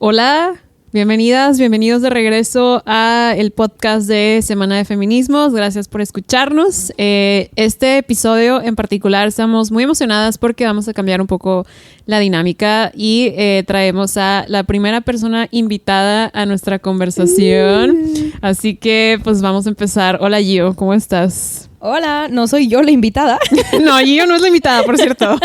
Hola, bienvenidas, bienvenidos de regreso a el podcast de Semana de Feminismos. Gracias por escucharnos. Este episodio en particular estamos muy emocionadas porque vamos a cambiar un poco la dinámica y traemos a la primera persona invitada a nuestra conversación. Así que pues vamos a empezar. Hola Gio, ¿cómo estás? Hola, no soy yo la invitada. No, Gio no es la invitada, por cierto.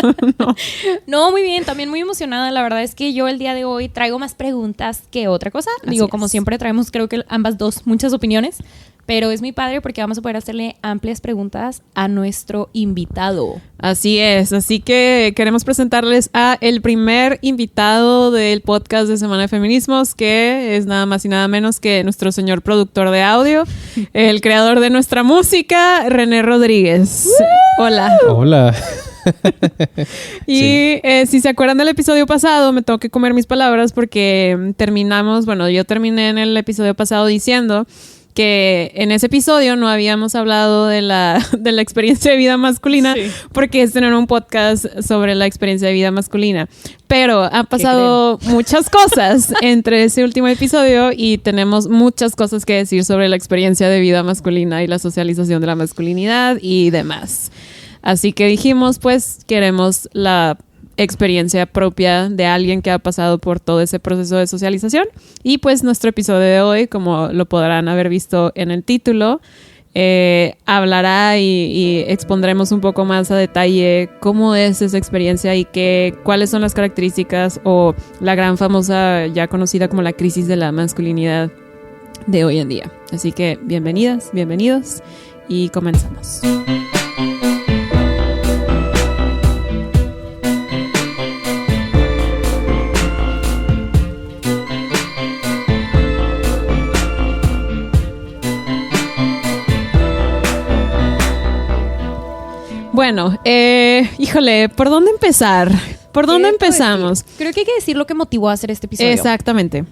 No, muy bien, también muy emocionada. La verdad es que yo el día de hoy traigo más preguntas que otra cosa. Como siempre traemos, creo que ambas dos, muchas opiniones. Pero es muy padre porque vamos a poder hacerle amplias preguntas a nuestro invitado. Así es, así que queremos presentarles a el primer invitado del podcast de Semana de Feminismos, que es nada más y nada menos que nuestro señor productor de audio, el creador de nuestra música, René Rodríguez. Hola. Hola. Y si se acuerdan del episodio pasado, me tengo que comer mis palabras porque yo terminé en el episodio pasado diciendo que en ese episodio no habíamos hablado de la experiencia de vida masculina, sí, porque este no era un podcast sobre la experiencia de vida masculina. Pero han pasado muchas cosas entre ese último episodio y tenemos muchas cosas que decir sobre la experiencia de vida masculina y la socialización de la masculinidad y demás. Así que dijimos, pues, queremos la experiencia propia de alguien que ha pasado por todo ese proceso de socialización. Y pues nuestro episodio de hoy, como lo podrán haber visto en el título, hablará y expondremos un poco más a detalle cómo es esa experiencia y cuáles son las características o la gran famosa, ya conocida como la crisis de la masculinidad de hoy en día. Así que bienvenidas, bienvenidos y comenzamos. Bueno, híjole, ¿por dónde empezar? ¿Por dónde empezamos? Creo que hay que decir lo que motivó a hacer este episodio. Exactamente.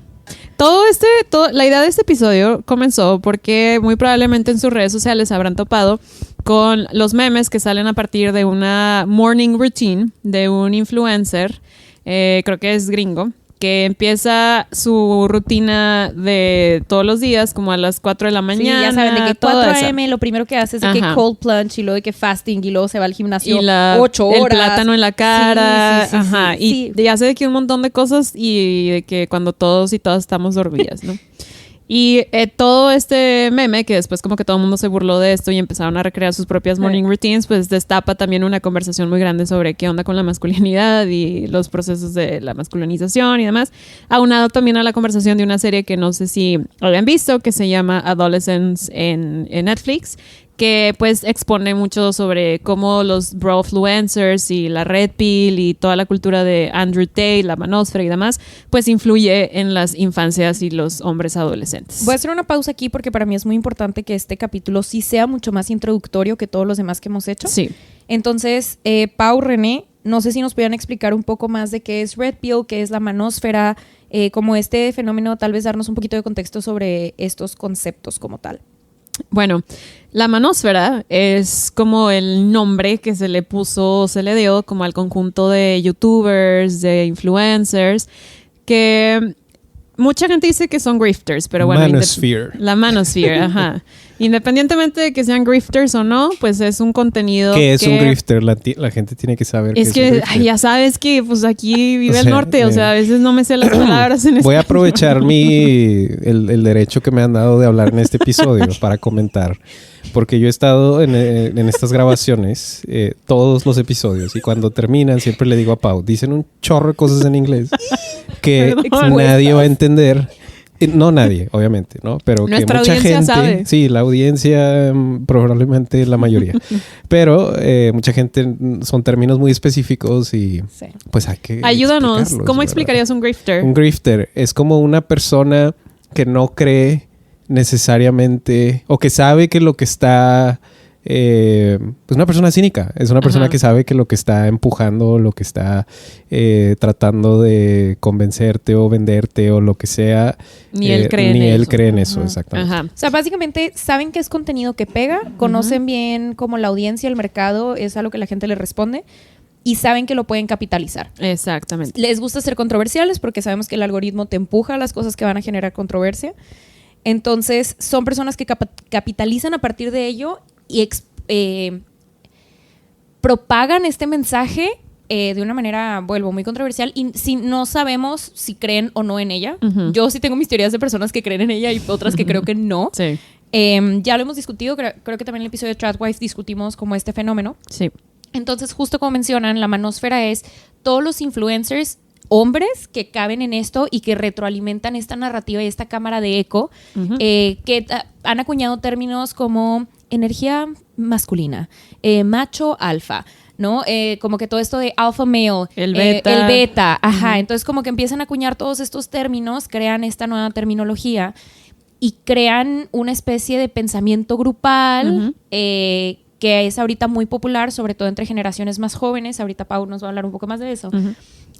La idea de este episodio comenzó porque muy probablemente en sus redes sociales habrán topado con los memes que salen a partir de una morning routine de un influencer, creo que es gringo, que empieza su rutina de todos los días como a las 4 de la mañana. Sí, ya saben, de que 4 a.m. lo primero que hace es de que cold plunge y luego de que fasting y luego se va al gimnasio 8 horas. El plátano en la cara. Sí, sí. Y hace de que un montón de cosas y de que cuando todos y todas estamos dormidas, ¿no? Y todo este meme, que después como que todo el mundo se burló de esto y empezaron a recrear sus propias morning routines, pues destapa también una conversación muy grande sobre qué onda con la masculinidad y los procesos de la masculinización y demás. Aunado también a la conversación de una serie que no sé si habían visto, que se llama Adolescence en Netflix, que pues expone mucho sobre cómo los brofluencers y la Red Pill y toda la cultura de Andrew Tate, la manósfera y demás, pues influye en las infancias y los hombres adolescentes. Voy a hacer una pausa aquí porque para mí es muy importante que este capítulo sí sea mucho más introductorio que todos los demás que hemos hecho. Sí. Entonces, Pau, René, no sé si nos pudieran explicar un poco más de qué es Red Pill, qué es la manósfera, como este fenómeno, tal vez darnos un poquito de contexto sobre estos conceptos como tal. Bueno, la manósfera es como el nombre que se le dio como al conjunto de youtubers, de influencers, que mucha gente dice que son grifters, pero bueno. Manosphere. La manosphere, ajá. Independientemente de que sean grifters o no, pues es un contenido ¿Qué es un grifter? La gente tiene que saber es qué es un grifter. Ya sabes que pues aquí vive el norte, o sea, a veces no me sé las palabras en Voy a aprovechar el derecho que me han dado de hablar en este episodio para comentar, porque yo he estado en estas grabaciones todos los episodios y cuando terminan siempre le digo a Pau, dicen un chorro de cosas en inglés que nadie va a entender. No nadie, obviamente, ¿no? Pero nuestra que mucha gente sabe. Sí, la audiencia probablemente la mayoría. Pero mucha gente son términos muy específicos y sí, pues hay que ayúdanos, ¿cómo explicarías un grifter? Un grifter es como una persona que no cree necesariamente o que sabe que lo que está pues una persona cínica, es una persona que sabe que lo que está empujando, lo que está tratando de convencerte o venderte o lo que sea, ni él cree en eso, exactamente. O sea, básicamente saben que es contenido que pega, conocen bien como la audiencia, el mercado, es a lo que la gente le responde y saben que lo pueden capitalizar. Exactamente. Les gusta ser controversiales porque sabemos que el algoritmo te empuja a las cosas que van a generar controversia. Entonces, son personas que capitalizan a partir de ello y propagan este mensaje de una manera, vuelvo, muy controversial, y si no sabemos si creen o no en ella. Yo sí tengo mis teorías de personas que creen en ella y otras que creo que no. Sí. Ya lo hemos discutido, creo que también en el episodio de Tradwife discutimos como este fenómeno. Sí. Entonces, justo como mencionan, la manósfera es todos los influencers hombres que caben en esto y que retroalimentan esta narrativa y esta cámara de eco, que han acuñado términos como energía masculina, macho alfa, ¿no? Como que todo esto de alpha male, el beta, ajá. Entonces, como que empiezan a acuñar todos estos términos, crean esta nueva terminología y crean una especie de pensamiento grupal que es ahorita muy popular, sobre todo entre generaciones más jóvenes. Ahorita Pau nos va a hablar un poco más de eso.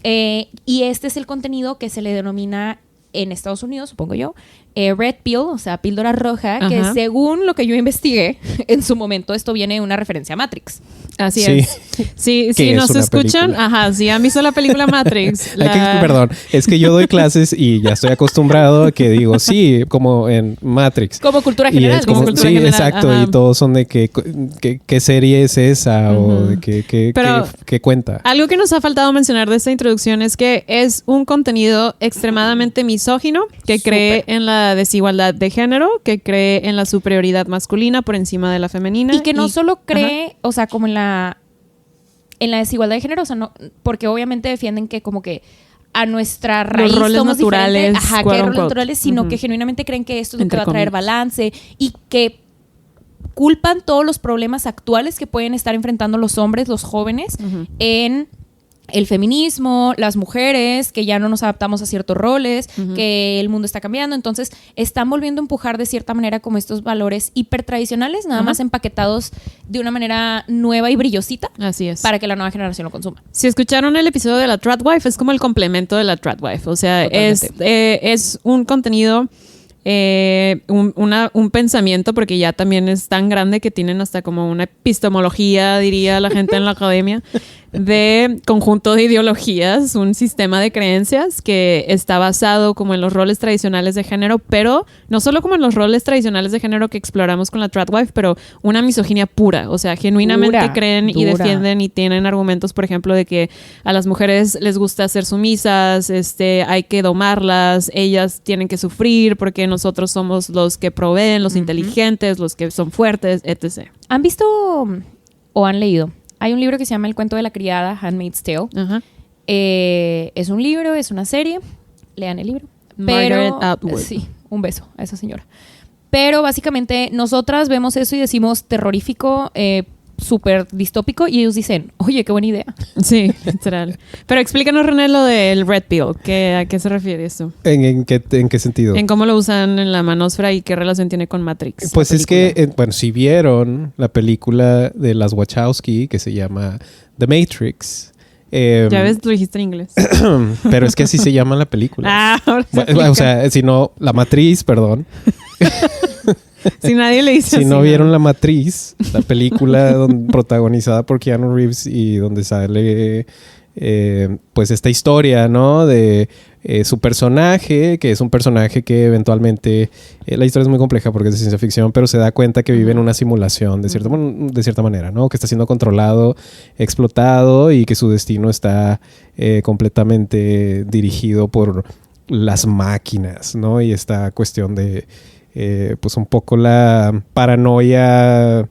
Y este es el contenido que se le denomina en Estados Unidos, supongo yo, Red Pill, o sea, píldora roja, que según lo que yo investigué, en su momento esto viene de una referencia a Matrix. Así es. Sí, si nos escuchan, si han visto la película Matrix. Perdón, es que yo doy clases y ya estoy acostumbrado a que digo, sí, como en Matrix. Como cultura general. Sí, exacto, y todos son de qué serie es esa o de qué cuenta. Algo que nos ha faltado mencionar de esta introducción es que es un contenido extremadamente misógino, que cree en la desigualdad de género, que cree en la superioridad masculina por encima de la femenina. Y que no solo cree, o sea, como en la desigualdad de género, o sea, no, porque obviamente defienden que como que a nuestra raíz los roles somos naturales, diferentes, que hay roles naturales, sino que genuinamente creen que esto es lo que va a traer balance y que culpan todos los problemas actuales que pueden estar enfrentando los hombres, los jóvenes, en el feminismo, las mujeres, que ya no nos adaptamos a ciertos roles, que el mundo está cambiando. Entonces, están volviendo a empujar de cierta manera como estos valores hipertradicionales, nada más empaquetados de una manera nueva y brillosita. Así es. Para que la nueva generación lo consuma. Si escucharon el episodio de la Tradwife, es como el complemento de la Tradwife. O sea, es un contenido, un pensamiento, porque ya también es tan grande que tienen hasta como una epistemología, diría la gente en la academia, de conjunto de ideologías, un sistema de creencias que está basado como en los roles tradicionales de género, pero no solo como en los roles tradicionales de género que exploramos con la Tradwife, pero una misoginia pura. O sea, genuinamente creen y defienden y tienen argumentos, por ejemplo, de que a las mujeres les gusta ser sumisas, hay que domarlas, ellas tienen que sufrir porque nosotros somos los que proveen, los inteligentes, los que son fuertes, etc. ¿Han visto o han leído? Hay un libro que se llama El cuento de la criada, Handmaid's Tale. Es un libro, es una serie. Lean el libro. Margaret Atwood. Sí, un beso a esa señora. Pero básicamente nosotras vemos eso y decimos terrorífico, súper distópico, y ellos dicen, oye, qué buena idea. Sí, literal. Pero explícanos, René, lo del Red Pill. ¿A qué se refiere esto? ¿En qué sentido? En cómo lo usan en la manósfera y qué relación tiene con Matrix. Pues es que, si vieron la película de las Wachowski que se llama The Matrix. Ya ves, lo dijiste en inglés. Pero es que así se llama la película. Ahora o sea, si no, La Matriz, perdón. Si nadie le dice si no vieron La Matriz, la película protagonizada por Keanu Reeves y donde sale pues esta historia, ¿no? De su personaje, que es un personaje que eventualmente... la historia es muy compleja porque es de ciencia ficción, pero se da cuenta que vive en una simulación de cierta manera, ¿no? Que está siendo controlado, explotado y que su destino está completamente dirigido por las máquinas, ¿no? Y esta cuestión de... pues un poco la paranoia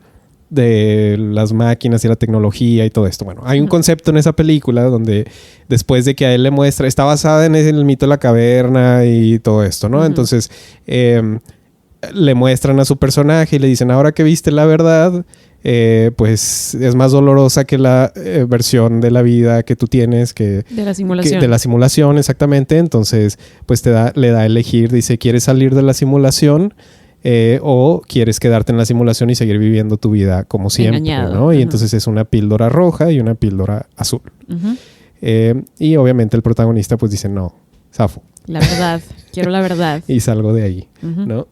de las máquinas y la tecnología y todo esto. Bueno, hay un concepto en esa película donde después de que a él le muestra, está basada en el mito de la caverna y todo esto, ¿no? Entonces le muestran a su personaje y le dicen, ahora que viste la verdad, pues es más dolorosa que la versión de la vida que tú tienes, de la simulación, exactamente. Entonces, pues le da a elegir, dice, ¿quieres salir de la simulación o quieres quedarte en la simulación y seguir viviendo tu vida como siempre? Engañado, ¿no? Y entonces es una píldora roja y una píldora azul. Y obviamente el protagonista pues dice, no, zafo. La verdad, quiero la verdad. Y salgo de ahí, ¿no?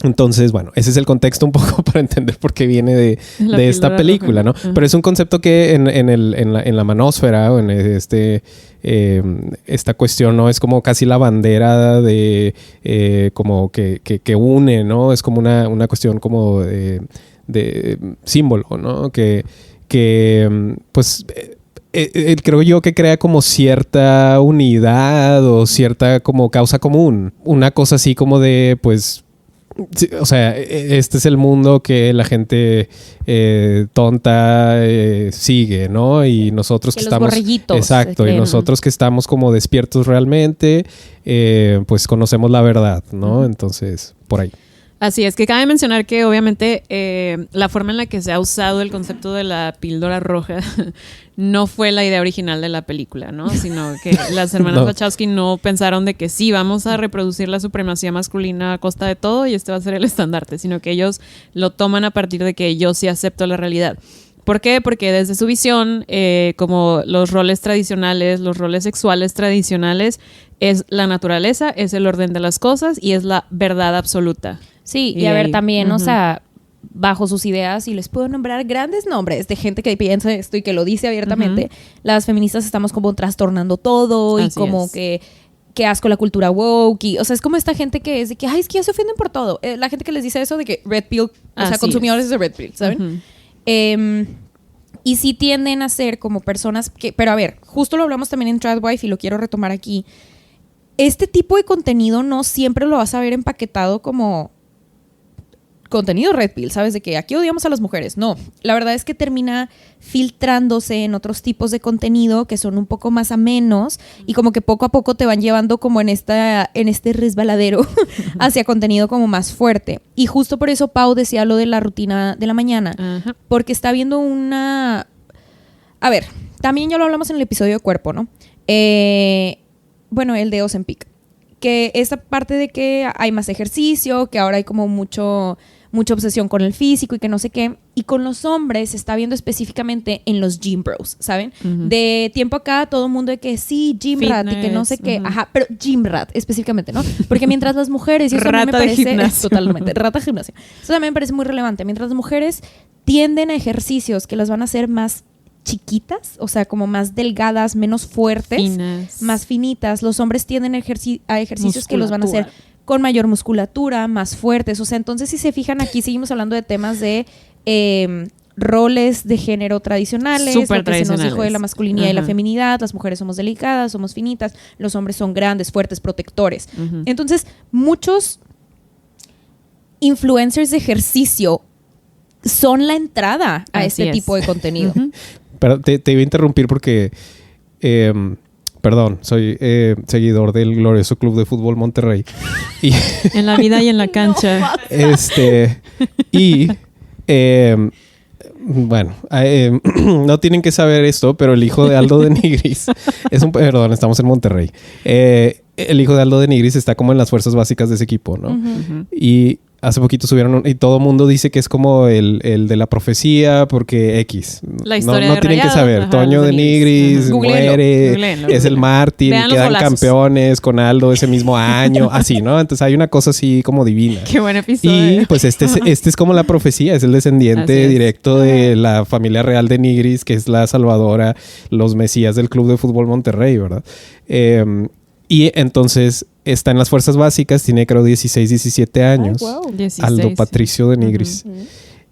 Entonces, bueno, ese es el contexto un poco para entender por qué viene de esta película, ¿no? Pero es un concepto que en la manósfera o en esta cuestión, ¿no? Es como casi la bandera de como que une, ¿no? Es como una cuestión como de símbolo, ¿no? Que pues creo yo que crea como cierta unidad o cierta como causa común. Una cosa así como de, pues... Sí, o sea, este es el mundo que la gente tonta sigue, ¿no? Y nosotros que estamos... Exacto, y nosotros que estamos como despiertos realmente, pues conocemos la verdad, ¿no? Entonces, por ahí. Así es, que cabe mencionar que obviamente la forma en la que se ha usado el concepto de la píldora roja no fue la idea original de la película, ¿no? Sino que las hermanas Wachowski no pensaron de que sí, vamos a reproducir la supremacía masculina a costa de todo y este va a ser el estandarte, sino que ellos lo toman a partir de que yo sí acepto la realidad. ¿Por qué? Porque desde su visión, como los roles tradicionales, los roles sexuales tradicionales, es la naturaleza, es el orden de las cosas y es la verdad absoluta. Sí, y a ver, también, o sea, bajo sus ideas, y les puedo nombrar grandes nombres de gente que piensa esto y que lo dice abiertamente, las feministas estamos como trastornando todo y como que asco la cultura woke, y, o sea, es como esta gente que es de que, ay, es que ya se ofenden por todo. La gente que les dice eso de que red pill, o sea, consumidores de red pill, ¿saben? Y sí tienden a ser como personas que, pero a ver, justo lo hablamos también en Tradwife y lo quiero retomar aquí. Este tipo de contenido no siempre lo vas a ver empaquetado como contenido red pill, ¿sabes? De que aquí odiamos a las mujeres. No, la verdad es que termina filtrándose en otros tipos de contenido que son un poco más amenos y como que poco a poco te van llevando como en este resbaladero hacia contenido como más fuerte. Y justo por eso Pau decía lo de la rutina de la mañana, porque está viendo una... A ver, también ya lo hablamos en el episodio de cuerpo, ¿no? Bueno, el de Ozempic. Que esta parte de que hay más ejercicio, que ahora hay como mucha obsesión con el físico y que no sé qué. Y con los hombres se está viendo específicamente en los gym bros, ¿saben? De tiempo acá todo el mundo de que sí, gym rat y que no sé qué. Ajá, pero gym rat específicamente, ¿no? Porque mientras las mujeres... Y eso rata me parece, de gimnasio. Totalmente, rata de gimnasio. Eso también me parece muy relevante. Mientras las mujeres tienden a ejercicios que las van a hacer más chiquitas, o sea, como más delgadas, menos fuertes, más finitas. Los hombres tienden a ejercicios que los van a hacer con mayor musculatura, más fuertes. O sea, entonces si se fijan aquí seguimos hablando de temas de roles de género tradicionales, lo que se nos dijo de la masculinidad y la feminidad. Las mujeres somos delicadas, somos finitas, los hombres son grandes, fuertes, protectores. Entonces, muchos influencers de ejercicio son la entrada a este tipo de contenido. Pero te iba a interrumpir porque, perdón, soy seguidor del glorioso Club de Fútbol Monterrey. Y en la vida y en la cancha. Bueno, no tienen que saber esto, pero el hijo de Aldo de Nigris perdón, estamos en Monterrey. El hijo de Aldo de Nigris está como en las fuerzas básicas de ese equipo, ¿no? Y hace poquito subieron y todo el mundo dice que es como el de la profecía porque X. La historia no de tienen Rayados, que saber. Toño de Nigris muere, es el mártir, vean quedan campeones con Aldo ese mismo año, así, ¿no? Entonces hay una cosa así como divina. Qué buen episodio. Y pues este es como la profecía, es el descendiente directo de la familia real de Nigris, que es la salvadora, los mesías del Club de Fútbol Monterrey, ¿verdad? Y entonces está en las fuerzas básicas, tiene creo 16, 17 años. Wow. 16, Aldo Patricio de Nigris.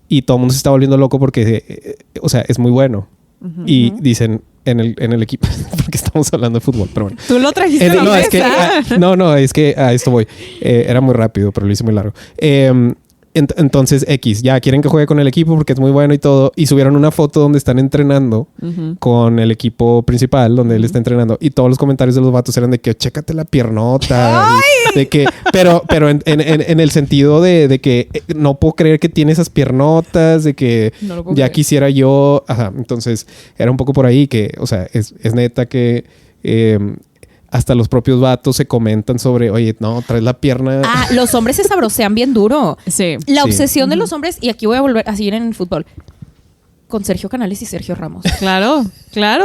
Y todo el mundo se está volviendo loco porque, o sea, es muy bueno. Y dicen en el equipo, porque estamos hablando de fútbol, pero bueno. Tú lo trajiste a la mesa. Es que a esto voy. Era muy rápido, pero lo hice muy largo. Entonces, X, ya quieren que juegue con el equipo porque es muy bueno y todo. Y subieron una foto donde están entrenando con el equipo principal, donde él está entrenando. Y todos los comentarios de los vatos eran de que chécate la piernota. De que, pero en el sentido de que no puedo creer que tiene esas piernotas, de que no ya creer. Quisiera yo. Ajá, entonces era un poco por ahí que, o sea, es neta que... hasta los propios vatos se comentan sobre, oye, no, traes la pierna. Los hombres se sabrosean bien duro. Sí. La obsesión de los hombres, y aquí voy a volver a seguir en el fútbol, con Sergio Canales y Sergio Ramos. Claro.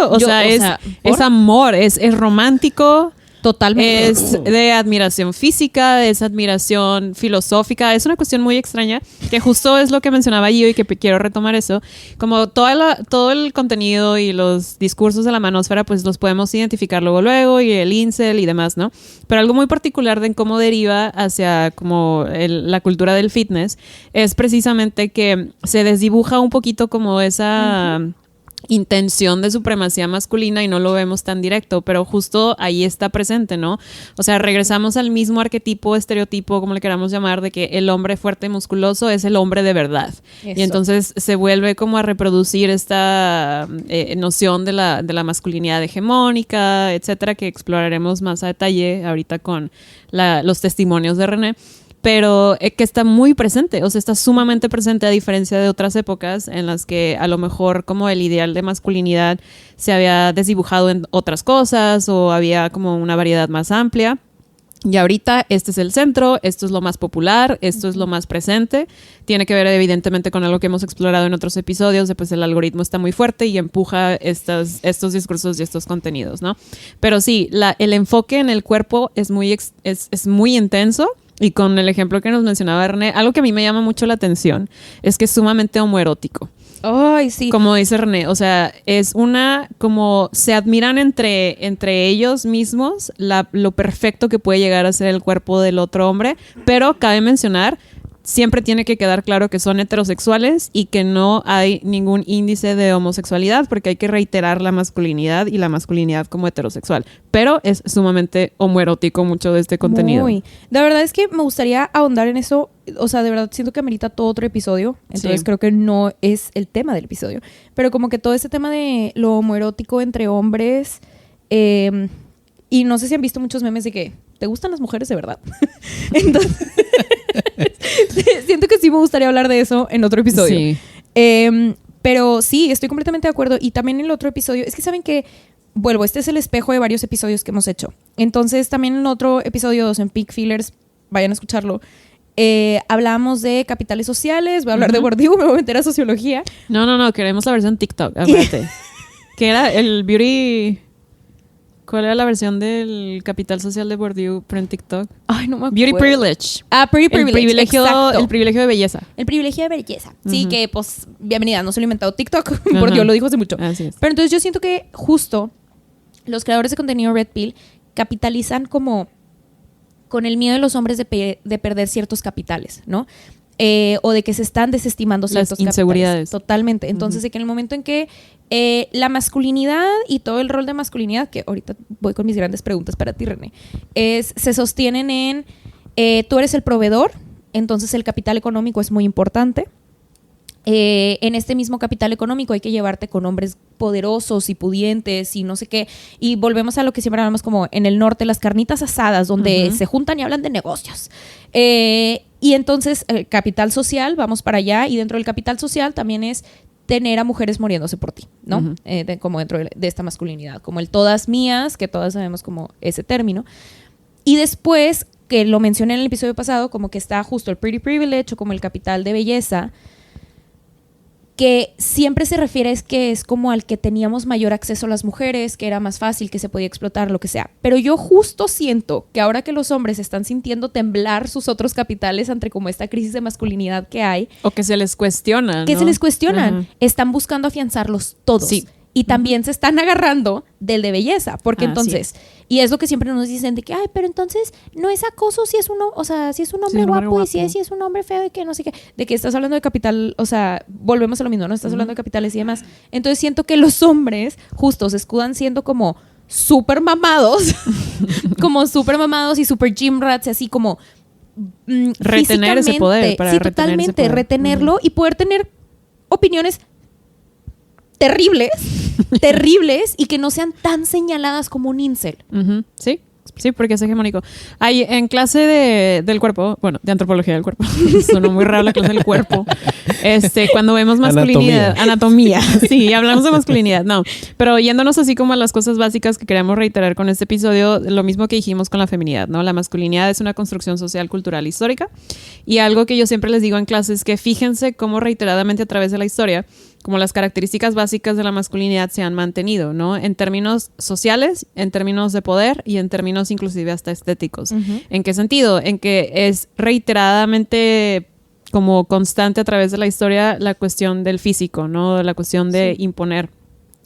O sea, es amor, es romántico. Totalmente. Es de admiración física, es admiración filosófica, es una cuestión muy extraña, que justo es lo que mencionaba yo y que quiero retomar eso. Como todo el contenido y los discursos de la manósfera, pues los podemos identificar luego, y el incel y demás, ¿no? Pero algo muy particular de cómo deriva hacia como la cultura del fitness es precisamente que se desdibuja un poquito como esa... intención de supremacía masculina y no lo vemos tan directo, pero justo ahí está presente, ¿no? O sea, regresamos al mismo arquetipo, estereotipo, como le queramos llamar, de que el hombre fuerte y musculoso es el hombre de verdad. Eso. Y entonces se vuelve como a reproducir esta noción de la masculinidad hegemónica, etcétera, que exploraremos más a detalle ahorita con los testimonios de René. Pero que está muy presente, o sea, está sumamente presente a diferencia de otras épocas en las que a lo mejor como el ideal de masculinidad se había desdibujado en otras cosas o había como una variedad más amplia. Y ahorita este es el centro, esto es lo más popular, esto es lo más presente. Tiene que ver evidentemente con algo que hemos explorado en otros episodios, de pues el algoritmo está muy fuerte y empuja estos discursos y estos contenidos, ¿no? Pero sí, el enfoque en el cuerpo es muy intenso. Y con el ejemplo que nos mencionaba René, algo que a mí me llama mucho la atención es que es sumamente homoerótico. Ay, sí. Como dice René, o sea, es como se admiran entre ellos mismos lo perfecto que puede llegar a ser el cuerpo del otro hombre, pero cabe mencionar, siempre tiene que quedar claro que son heterosexuales y que no hay ningún índice de homosexualidad porque hay que reiterar la masculinidad y la masculinidad como heterosexual. Pero es sumamente homoerótico mucho de este contenido. Muy. La verdad es que me gustaría ahondar en eso. O sea, de verdad siento que amerita todo otro episodio. Entonces creo que no es el tema del episodio. Pero como que todo este tema de lo homoerótico entre hombres... y no sé si han visto muchos memes de que ¿te gustan las mujeres de verdad? Entonces, siento que sí me gustaría hablar de eso en otro episodio. Sí. Pero sí, estoy completamente de acuerdo. Y también en el otro episodio, es que saben que, vuelvo, este es el espejo de varios episodios que hemos hecho. Entonces, también en otro episodio, en Peak Fillers, vayan a escucharlo, hablábamos de capitales sociales, voy a hablar de Bourdieu, me voy a meter a sociología. No, queremos la versión TikTok, aparte. Que era el beauty... ¿Cuál era la versión del capital social de Bourdieu en TikTok? Ay, no me acuerdo. Beauty privilege. Pretty privilege. El privilegio de belleza. El privilegio de belleza. Sí, que pues, bienvenida, no se lo ha inventado TikTok, Bourdieu lo dijo hace mucho. Así es. Pero entonces yo siento que justo los creadores de contenido Red Pill capitalizan como con el miedo de los hombres de perder ciertos capitales, ¿no? O de que se están desestimando ciertos inseguridades. Capitales. Totalmente. Entonces, de que en el momento en que la masculinidad y todo el rol de masculinidad, que ahorita voy con mis grandes preguntas para ti, René, se sostienen en tú eres el proveedor, entonces el capital económico es muy importante. En este mismo capital económico hay que llevarte con hombres poderosos y pudientes y no sé qué, y volvemos a lo que siempre hablamos como en el norte, las carnitas asadas donde se juntan y hablan de negocios, y entonces el capital social, vamos para allá, y dentro del capital social también es tener a mujeres muriéndose por ti, ¿no? Como dentro de esta masculinidad, como el todas mías, que todas sabemos como ese término. Y después, que lo mencioné en el episodio pasado, como que está justo el pretty privilege o como el capital de belleza, que siempre se refiere es como al que teníamos mayor acceso a las mujeres, que era más fácil, que se podía explotar, lo que sea. Pero yo justo siento que ahora que los hombres están sintiendo temblar sus otros capitales ante como esta crisis de masculinidad que hay. O que se les cuestiona, que se les cuestionan. Están buscando afianzarlos todos. Sí. Y también se están agarrando del de belleza, porque entonces, y es lo que siempre nos dicen de que, ay, pero entonces no es acoso si es uno, o sea, si es un hombre guapo y si es un hombre feo y que no sé qué, de que estás hablando de capital, o sea, volvemos a lo mismo, ¿no? Estás hablando de capitales y demás. Entonces siento que los hombres justo se escudan siendo como súper mamados, como súper mamados y súper gym rats, así como retener ese poder, sí, totalmente, retenerlo y poder tener opiniones terribles y que no sean tan señaladas como un incel. Sí, porque es hegemónico. Hay en clase del cuerpo, bueno, de antropología del cuerpo, sonó muy raro la clase del cuerpo, cuando vemos masculinidad, anatomía, sí, hablamos de masculinidad, no, pero yéndonos así como a las cosas básicas que queríamos reiterar con este episodio, lo mismo que dijimos con la feminidad, ¿no? La masculinidad es una construcción social, cultural, histórica, y algo que yo siempre les digo en clase es que fíjense cómo reiteradamente a través de la historia como las características básicas de la masculinidad se han mantenido, ¿no? En términos sociales, en términos de poder y en términos inclusive hasta estéticos. ¿En qué sentido? En que es reiteradamente como constante a través de la historia la cuestión del físico, ¿no? La cuestión de imponer.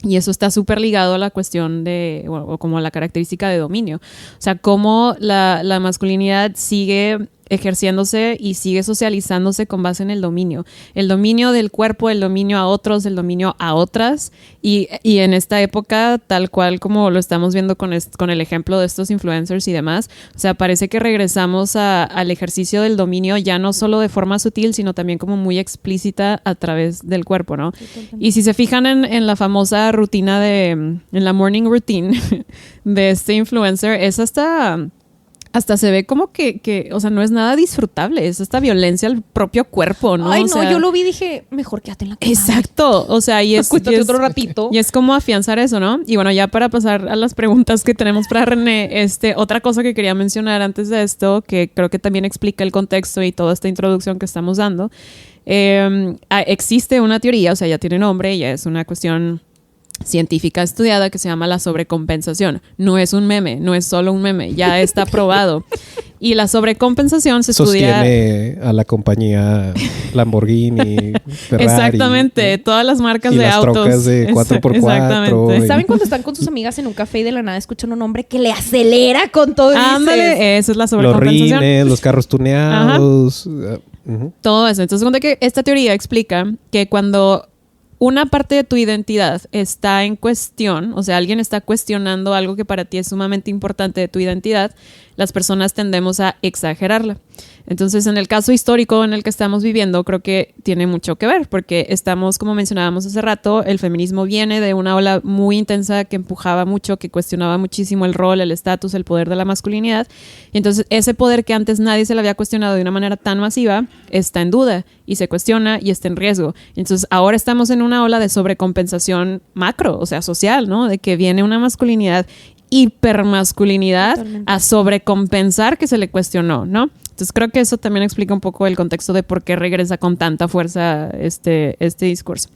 Y eso está súper ligado a la cuestión de, o como a la característica de dominio. O sea, cómo la masculinidad sigue ejerciéndose y sigue socializándose con base en el dominio. El dominio del cuerpo, el dominio a otros, el dominio a otras. Y en esta época, tal cual como lo estamos viendo con el ejemplo de estos influencers y demás, o sea, parece que regresamos al ejercicio del dominio ya no solo de forma sutil, sino también como muy explícita a través del cuerpo, ¿no? Y si se fijan en la famosa rutina en la morning routine de este influencer, es hasta se ve como que, o sea, no es nada disfrutable, es esta violencia al propio cuerpo, ¿no? Ay, o no, sea, yo lo vi y dije, mejor quédate en la cama. Exacto, o sea, y es otro ratito. Y es como afianzar eso, ¿no? Y bueno, ya para pasar a las preguntas que tenemos para René, otra cosa que quería mencionar antes de esto, que creo que también explica el contexto y toda esta introducción que estamos dando, existe una teoría, o sea, ya tiene nombre, ya es una cuestión científica estudiada que se llama la sobrecompensación. No es un meme, no es solo un meme, ya está probado. Y la sobrecompensación se estudia... Sostiene a la compañía Lamborghini, Ferrari. Exactamente, todas las marcas y de las autos. trocas de 4x4. Exactamente. ¿Saben cuando están con sus amigas en un café y de la nada escuchan un hombre que le acelera con todo? Ándale, esa es la Los sobrecompensación. rines, los carros tuneados. Todo eso. Entonces, cuenta que esta teoría explica que cuando una parte de tu identidad está en cuestión, o sea, alguien está cuestionando algo que para ti es sumamente importante de tu identidad, las personas tendemos a exagerarla. Entonces, en el caso histórico en el que estamos viviendo, creo que tiene mucho que ver, porque estamos, como mencionábamos hace rato, el feminismo viene de una ola muy intensa que empujaba mucho, que cuestionaba muchísimo el rol, el estatus, el poder de la masculinidad. Y entonces, ese poder que antes nadie se le había cuestionado de una manera tan masiva, está en duda y se cuestiona y está en riesgo. Entonces, ahora estamos en una ola de sobrecompensación macro, o sea, social, ¿no? De que viene una masculinidad hipermasculinidad a sobrecompensar que se le cuestionó, ¿no? Entonces creo que eso también explica un poco el contexto de por qué regresa con tanta fuerza este discurso.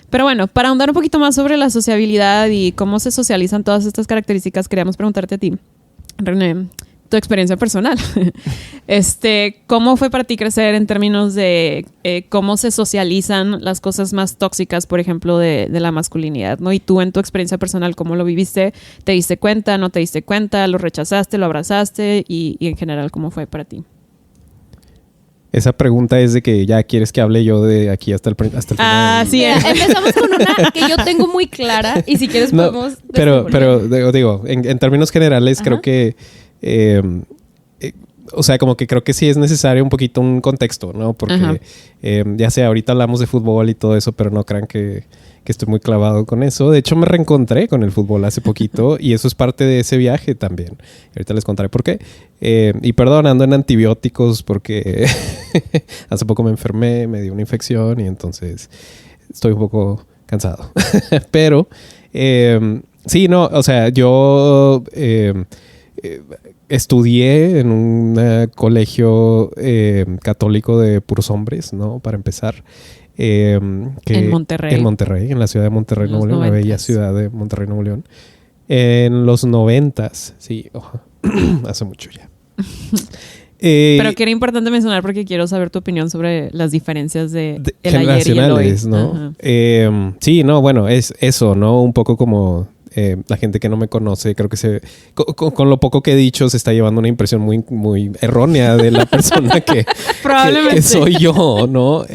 Pero bueno, para ahondar un poquito más sobre la sociabilidad y cómo se socializan todas estas características, queríamos preguntarte a ti, René, tu experiencia personal. ¿Cómo fue para ti crecer en términos de cómo se socializan las cosas más tóxicas, por ejemplo, de la masculinidad, ¿no? Y tú en tu experiencia personal, ¿cómo lo viviste? ¿Te diste cuenta? ¿No te diste cuenta? ¿Lo rechazaste? ¿Lo abrazaste? Y en general, ¿cómo fue para ti? Esa pregunta es de que ya quieres que hable yo de aquí hasta el final. Ah, sí. Empezamos con una que yo tengo muy clara y si quieres podemos... Pero digo, en términos generales, creo que... o sea, como que creo que sí es necesario un poquito un contexto, ¿no? Porque ya sé, ahorita hablamos de fútbol y todo eso, pero no crean que estoy muy clavado con eso. De hecho, me reencontré con el fútbol hace poquito y eso es parte de ese viaje también. Ahorita les contaré por qué. Y perdón, ando en antibióticos porque hace poco me enfermé, me dio una infección y entonces estoy un poco cansado. Pero sí, no, o sea, yo... estudié en un colegio católico de puros hombres, ¿no? Para empezar. En Monterrey. En Monterrey, en la ciudad de Monterrey, Nuevo León, la bella ciudad de Monterrey, Nuevo León. En los 90s, sí, hace mucho ya. Pero que era importante mencionar porque quiero saber tu opinión sobre las diferencias de el ayer y el hoy, ¿no? Sí, no, bueno, es eso, ¿no? Un poco como... la gente que no me conoce, creo que con lo poco que he dicho se está llevando una impresión muy, muy errónea de la persona que soy yo, ¿no?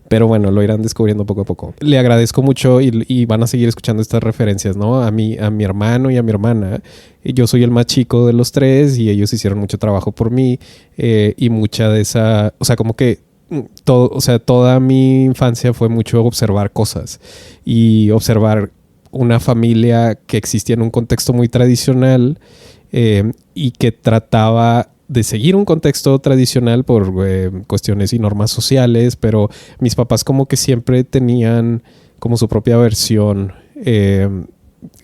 Pero bueno, lo irán descubriendo poco a poco. Le agradezco mucho y van a seguir escuchando estas referencias, ¿no? A mi hermano y a mi hermana. Yo soy el más chico de los tres y ellos hicieron mucho trabajo por mí y mucha de esa... O sea, como que toda mi infancia fue mucho observar cosas y observar una familia que existía en un contexto muy tradicional y que trataba de seguir un contexto tradicional por cuestiones y normas sociales, pero mis papás como que siempre tenían como su propia versión.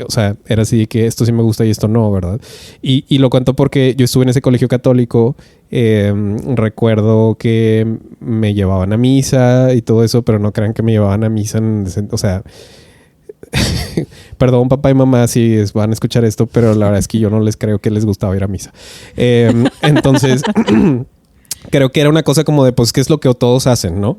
O sea, era así de que esto sí me gusta y esto no, ¿verdad? Y lo cuento porque yo estuve en ese colegio católico Recuerdo que me llevaban a misa y todo eso, pero no crean que me llevaban a misa o sea, perdón papá y mamá si van a escuchar esto, pero la verdad es que yo no les creo que les gustaba ir a misa. Entonces creo que era una cosa como de pues qué es lo que todos hacen, ¿no?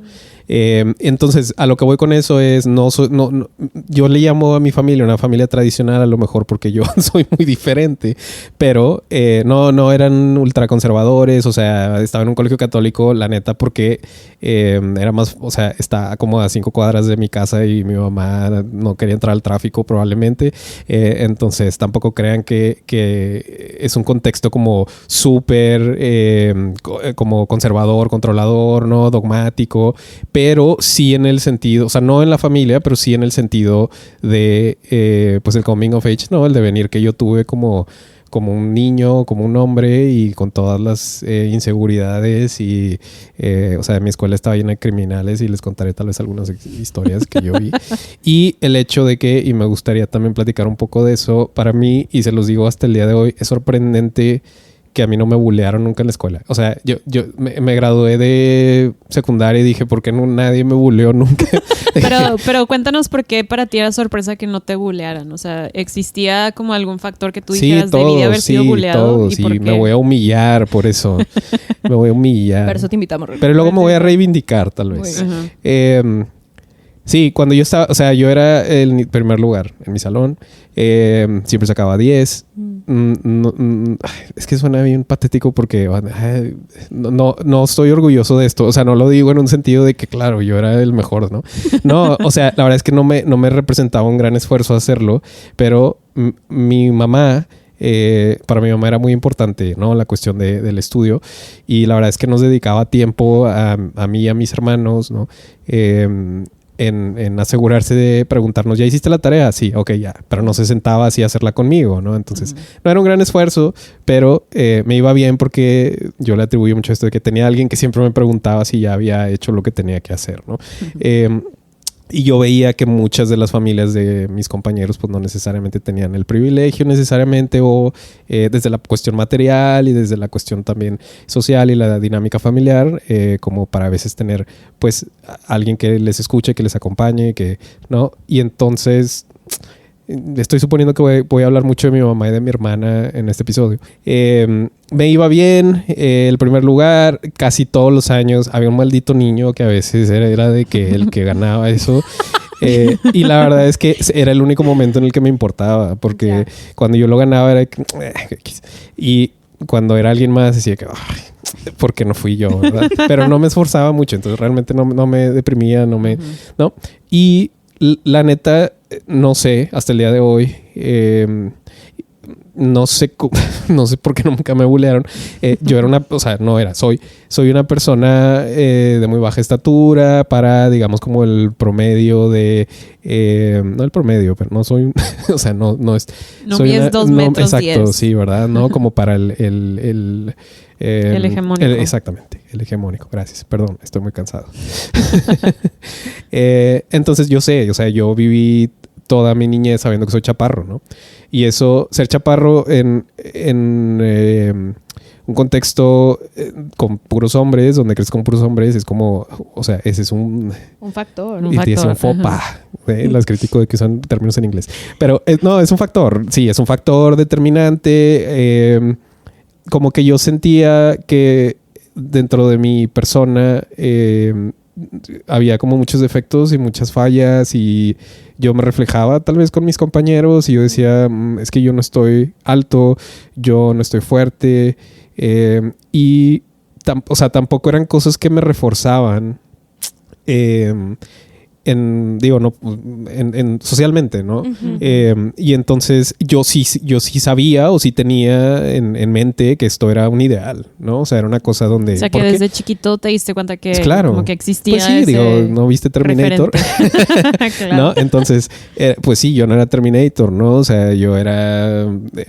Entonces a lo que voy con eso es yo le llamo a mi familia una familia tradicional, a lo mejor porque yo soy muy diferente, pero no eran ultraconservadores, o sea, estaba en un colegio católico, la neta, porque era más, o sea, está como a 5 cuadras de mi casa y mi mamá no quería entrar al tráfico probablemente, entonces tampoco crean que es un contexto como súper como conservador, controlador, ¿no? Dogmático, pero sí en el sentido, o sea, no en la familia, pero sí en el sentido de, pues el coming of age, ¿no? El devenir que yo tuve como un niño, como un hombre y con todas las inseguridades y, o sea, mi escuela estaba llena de criminales y les contaré tal vez algunas historias que yo vi. Y el hecho de que, y me gustaría también platicar un poco de eso, para mí, y se los digo hasta el día de hoy, es sorprendente que a mí no me bullearon nunca en la escuela. O sea, yo me gradué de secundaria y dije, ¿por qué nadie me bulleó nunca? Pero cuéntanos por qué para ti era sorpresa que no te bullearan. O sea, ¿existía como algún factor que tú dijeras debí de haber sido bulleado? Todos, ¿y por qué? Me voy a humillar por eso. Me voy a humillar. Por eso te invitamos. Pero luego me voy a reivindicar, tal vez. Sí, cuando yo estaba, o sea, yo era el primer lugar en mi salón. Siempre sacaba 10. Es que suena bien patético porque no estoy orgulloso de esto. O sea, no lo digo en un sentido de que, claro, yo era el mejor, ¿no? No, o sea, la verdad es que no me representaba un gran esfuerzo hacerlo, pero mi mamá... para mi mamá era muy importante, ¿no? La cuestión del estudio, y la verdad es que nos dedicaba tiempo a mí y a mis hermanos, ¿no? En asegurarse de preguntarnos, ¿ya hiciste la tarea? Sí, ok, ya. Pero no se sentaba así a hacerla conmigo, ¿no? Entonces, no era un gran esfuerzo, pero me iba bien porque yo le atribuyo mucho esto de que tenía alguien que siempre me preguntaba si ya había hecho lo que tenía que hacer, ¿no? Y yo veía que muchas de las familias de mis compañeros pues no necesariamente tenían el privilegio necesariamente, o desde la cuestión material y desde la cuestión también social y la dinámica familiar, como para a veces tener pues alguien que les escuche, que les acompañe, que ¿no? Y entonces estoy suponiendo que voy a hablar mucho de mi mamá y de mi hermana en este episodio. Me iba bien, el primer lugar, casi todos los años había un maldito niño que a veces era de que el que ganaba eso. Y la verdad es que era el único momento en el que me importaba, porque cuando yo lo ganaba era que, y cuando era alguien más decía que ¿por qué no fui yo? ¿Verdad? Pero no me esforzaba mucho, entonces realmente no me deprimía, ¿no? Y la neta, no sé, hasta el día de hoy, no sé por qué nunca me bullearon. Yo era soy una persona de muy baja estatura para, digamos, como el promedio de... no el promedio, pero no soy... o sea, no es... No mides 2 metros exacto, 10. Sí, ¿verdad? No como para el hegemónico. Exactamente, el hegemónico. Gracias. Perdón, estoy muy cansado. Entonces yo sé, o sea, yo viví toda mi niñez sabiendo que soy chaparro, ¿no? Y eso, ser chaparro en un contexto con puros hombres, donde creces con puros hombres, es como, o sea, ese es un factor. Y te decía un faux pas. Las critico de que usan términos en inglés. Pero no, es un factor. Sí, es un factor determinante. Como que yo sentía que dentro de mi persona había como muchos defectos y muchas fallas, y yo me reflejaba tal vez con mis compañeros y yo decía, es que yo no estoy alto, yo no estoy fuerte, y tampoco eran cosas que me reforzaban socialmente, ¿no? Y entonces yo sí sabía o sí tenía en mente que esto era un ideal, ¿no? O sea, era una cosa donde... O sea, que desde chiquito te diste cuenta que, pues claro, como que existía pues sí, ese ¿no viste Terminator? Claro. ¿No? Entonces, pues sí, yo no era Terminator, ¿no? O sea, yo era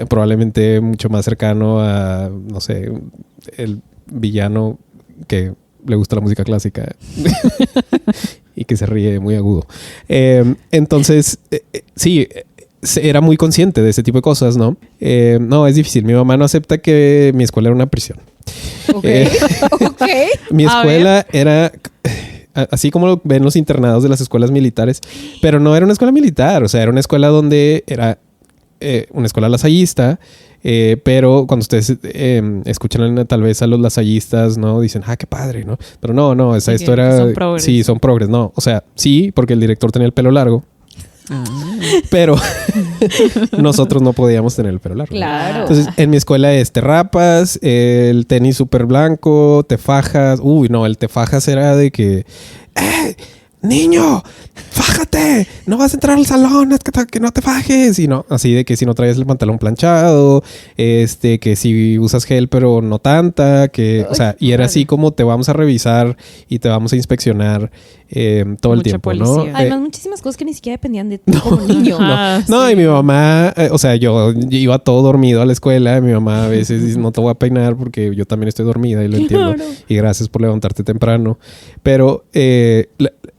probablemente mucho más cercano a, no sé, el villano que le gusta la música clásica y que se ríe muy agudo. Entonces, sí, era muy consciente de ese tipo de cosas, ¿no? No, es difícil. Mi mamá no acepta que mi escuela era una prisión. Ok. Ok. Mi escuela era así como lo ven los internados de las escuelas militares, pero no era una escuela militar, o sea, era una escuela donde era una escuela lasallista, pero cuando ustedes escuchan tal vez a los lasallistas, ¿no? Dicen, qué padre, ¿no? Pero no, esto era... Son progres. Sí, son progres, no. O sea, sí, porque el director tenía el pelo largo. Pero nosotros no podíamos tener el pelo largo. Claro. Entonces, en mi escuela te rapas, el tenis súper blanco, te fajas. Uy, no, el te fajas era de que... ¡Niño! ¡Fájate! No vas a entrar al salón, es que no te fajes. Y no, así de que si no traes el pantalón planchado, que si usas gel pero no tanta, que, o sea, y era así como te vamos a revisar y te vamos a inspeccionar todo el tiempo, policía, ¿no? Además, muchísimas cosas que ni siquiera dependían de ti como niño. No, y mi mamá, o sea, yo iba todo dormido a la escuela. Mi mamá a veces dice, no te voy a peinar porque yo también estoy dormida y lo entiendo. Y gracias por levantarte temprano. Pero,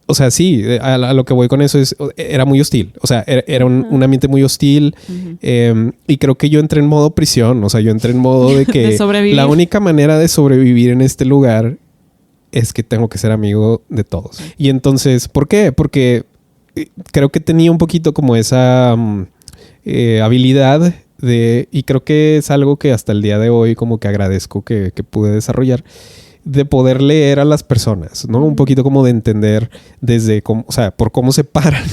o sea, sí, a lo que voy con eso era muy hostil. O sea, era un ambiente muy hostil. Y creo que yo entré en modo prisión. O sea, yo entré en modo de que la única manera de sobrevivir en este lugar es que tengo que ser amigo de todos. Y entonces, ¿por qué? Porque creo que tenía un poquito como esa habilidad y creo que es algo que hasta el día de hoy como que agradezco que pude desarrollar, de poder leer a las personas, ¿no? Un poquito como de entender desde cómo, o sea, por cómo se paran,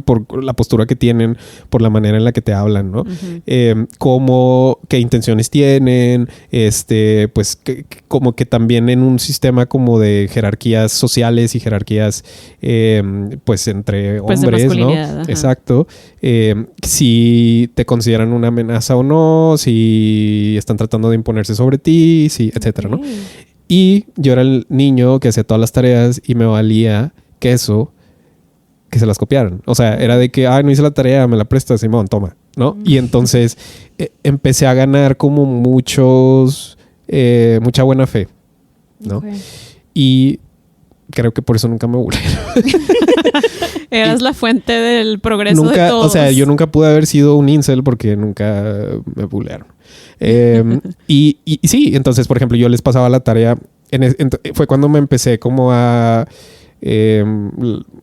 por la postura que tienen, por la manera en la que te hablan, ¿no? Qué intenciones tienen, pues como que también en un sistema como de jerarquías sociales y jerarquías, pues entre hombres, ¿no? Ajá. Exacto. Si te consideran una amenaza o no, si están tratando de imponerse sobre ti, si, etcétera, ¿no? Y yo era el niño que hacía todas las tareas y me valía que se las copiaran. O sea, era de que, no hice la tarea, me la prestas, Simón, toma, ¿no? Y entonces empecé a ganar como mucha buena fe, ¿no? Okay. Y creo que por eso nunca me bulearon. Eras la fuente del progreso de todos. O sea, yo nunca pude haber sido un incel porque nunca me bulearon. Y sí, entonces, por ejemplo, yo les pasaba la tarea. Fue cuando me empecé como a...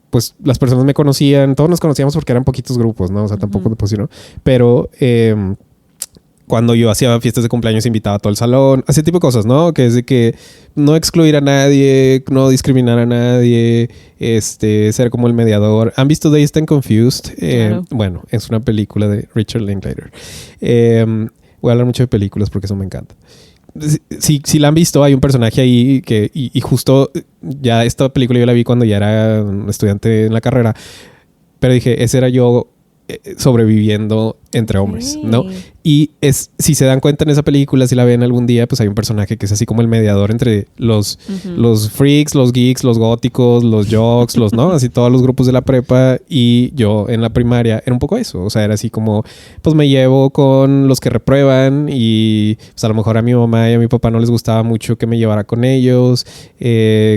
pues las personas me conocían. Todos nos conocíamos porque eran poquitos grupos, ¿no? O sea, tampoco me pusieron. Pero... cuando yo hacía fiestas de cumpleaños invitaba a todo el salón, ese tipo de cosas, ¿no? Que es de que no excluir a nadie, no discriminar a nadie, ser como el mediador. ¿Han visto Dazed and Confused? Claro. Bueno, es una película de Richard Linklater. Voy a hablar mucho de películas porque eso me encanta. Si la han visto, hay un personaje ahí y justo ya esta película yo la vi cuando ya era un estudiante en la carrera, pero dije, ese era yo sobreviviendo entre hombres, ¿no? Y si se dan cuenta en esa película, si la ven algún día, pues hay un personaje que es así como el mediador entre los freaks, los geeks, los góticos, los jocks, ¿no? Así todos los grupos de la prepa. Y yo en la primaria era un poco eso. O sea, era así como, pues me llevo con los que reprueban y pues a lo mejor a mi mamá y a mi papá no les gustaba mucho que me llevara con ellos.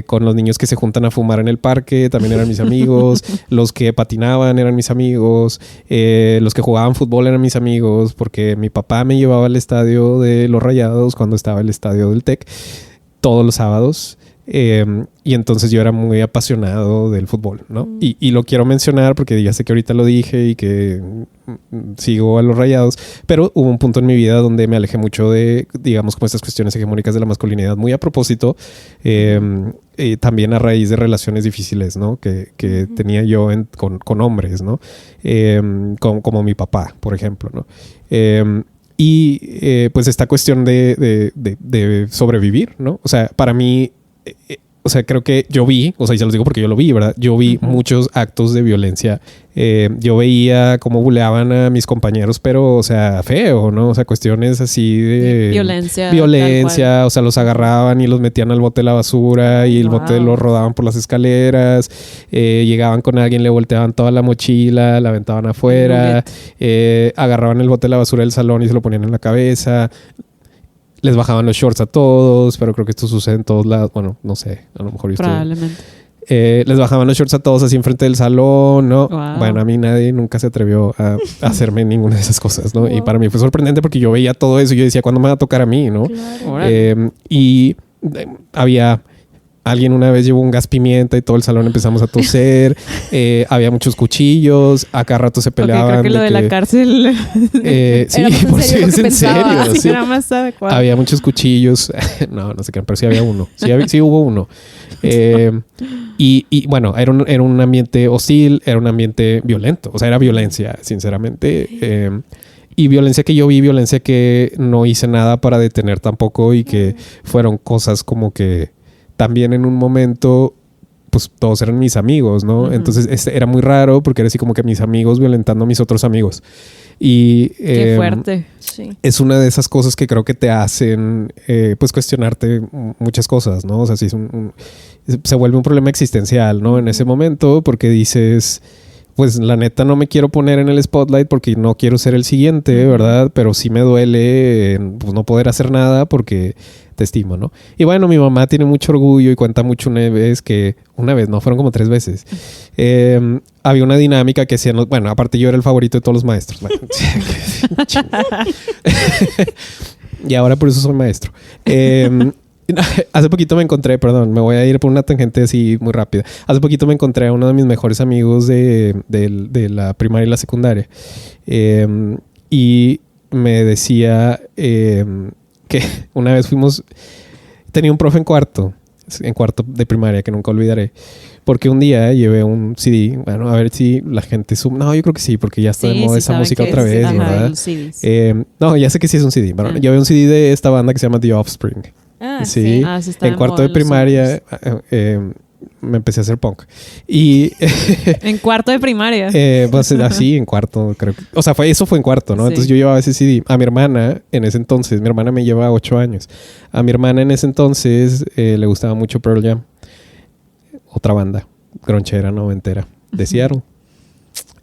Con los niños que se juntan a fumar en el parque también eran mis amigos. Los que patinaban eran mis amigos. Los que jugaban fútbol eran mis amigos porque mi papá me llevaba al estadio de los Rayados cuando estaba el estadio del TEC todos los sábados. Y entonces yo era muy apasionado del fútbol, ¿no? Y lo quiero mencionar porque ya sé que ahorita lo dije y que sigo a los Rayados, pero hubo un punto en mi vida donde me alejé mucho de, digamos, como estas cuestiones hegemónicas de la masculinidad, muy a propósito, también a raíz de relaciones difíciles, ¿no? Que tenía yo con hombres, ¿no? Como mi papá, por ejemplo, ¿no? Pues esta cuestión de sobrevivir, ¿no? O sea, para mí... o sea, creo que yo vi, o sea, y se los digo porque yo lo vi, ¿verdad? Yo vi muchos actos de violencia. Yo veía cómo buleaban a mis compañeros, pero, o sea, feo, ¿no? O sea, cuestiones así de... Violencia, o sea, los agarraban y los metían al bote de la basura y el bote lo rodaban por las escaleras. Llegaban con alguien, le volteaban toda la mochila, la aventaban afuera. Agarraban el bote de la basura del salón y se lo ponían en la cabeza. Les bajaban los shorts a todos, pero creo que esto sucede en todos lados. Bueno, no sé, a lo mejor yo probablemente. Les bajaban los shorts a todos así enfrente del salón, ¿no? Wow. Bueno, a mí nadie nunca se atrevió a hacerme ninguna de esas cosas, ¿no? Wow. Y para mí fue sorprendente porque yo veía todo eso y yo decía, ¿cuándo me va a tocar a mí, no? Claro. Había... Alguien una vez llevó un gas pimienta y todo el salón empezamos a toser. Había muchos cuchillos. A cada rato se peleaban. Creo que lo de la cárcel sí, Era más en por serio si lo es que en pensaba. serio. sí, Sí. era más adecuado. Había muchos cuchillos. No sé qué, pero sí había uno. Sí hubo uno. Y bueno, era un ambiente hostil, era un ambiente violento. O sea, era violencia, sinceramente. Y violencia que yo vi, violencia que no hice nada para detener tampoco y que fueron cosas como que también en un momento, pues todos eran mis amigos, ¿no? Uh-huh. Entonces era muy raro porque era así como que mis amigos violentando a mis otros amigos. Y Qué fuerte. Sí. es una de esas cosas que creo que te hacen pues cuestionarte muchas cosas, ¿no? O sea, sí se vuelve un problema existencial, ¿no? En ese momento porque dices, pues la neta no me quiero poner en el spotlight porque no quiero ser el siguiente, ¿verdad? Pero sí me duele pues, no poder hacer nada porque te estimo, ¿no? Y bueno, mi mamá tiene mucho orgullo y cuenta mucho una vez, no, fueron como 3 veces. Había una dinámica que hacían, bueno, aparte yo era el favorito de todos los maestros. Bueno, y ahora por eso soy maestro. Hace poquito me encontré, perdón, me voy a ir por una tangente así muy rápida. Hace poquito me encontré a uno de mis mejores amigos de la primaria y la secundaria. Y me decía que una vez tenía un profe en cuarto de primaria que nunca olvidaré. Porque un día llevé un CD, bueno, a ver si la gente no, yo creo que sí, porque ya está de moda esa música otra vez, ¿verdad? No, ya sé que sí es un CD. Bueno, llevé un CD de esta banda que se llama The Offspring. Sí. Sí está en cuarto de primaria me empecé a hacer punk. Y en cuarto de primaria. pues así, en cuarto, creo. O sea, eso fue en cuarto, ¿no? Sí. Entonces yo llevaba ese CD. A mi hermana, en ese entonces, mi hermana me lleva 8 años. A mi hermana en ese entonces le gustaba mucho Pearl Jam. Otra banda, gronchera, noventera, de Seattle.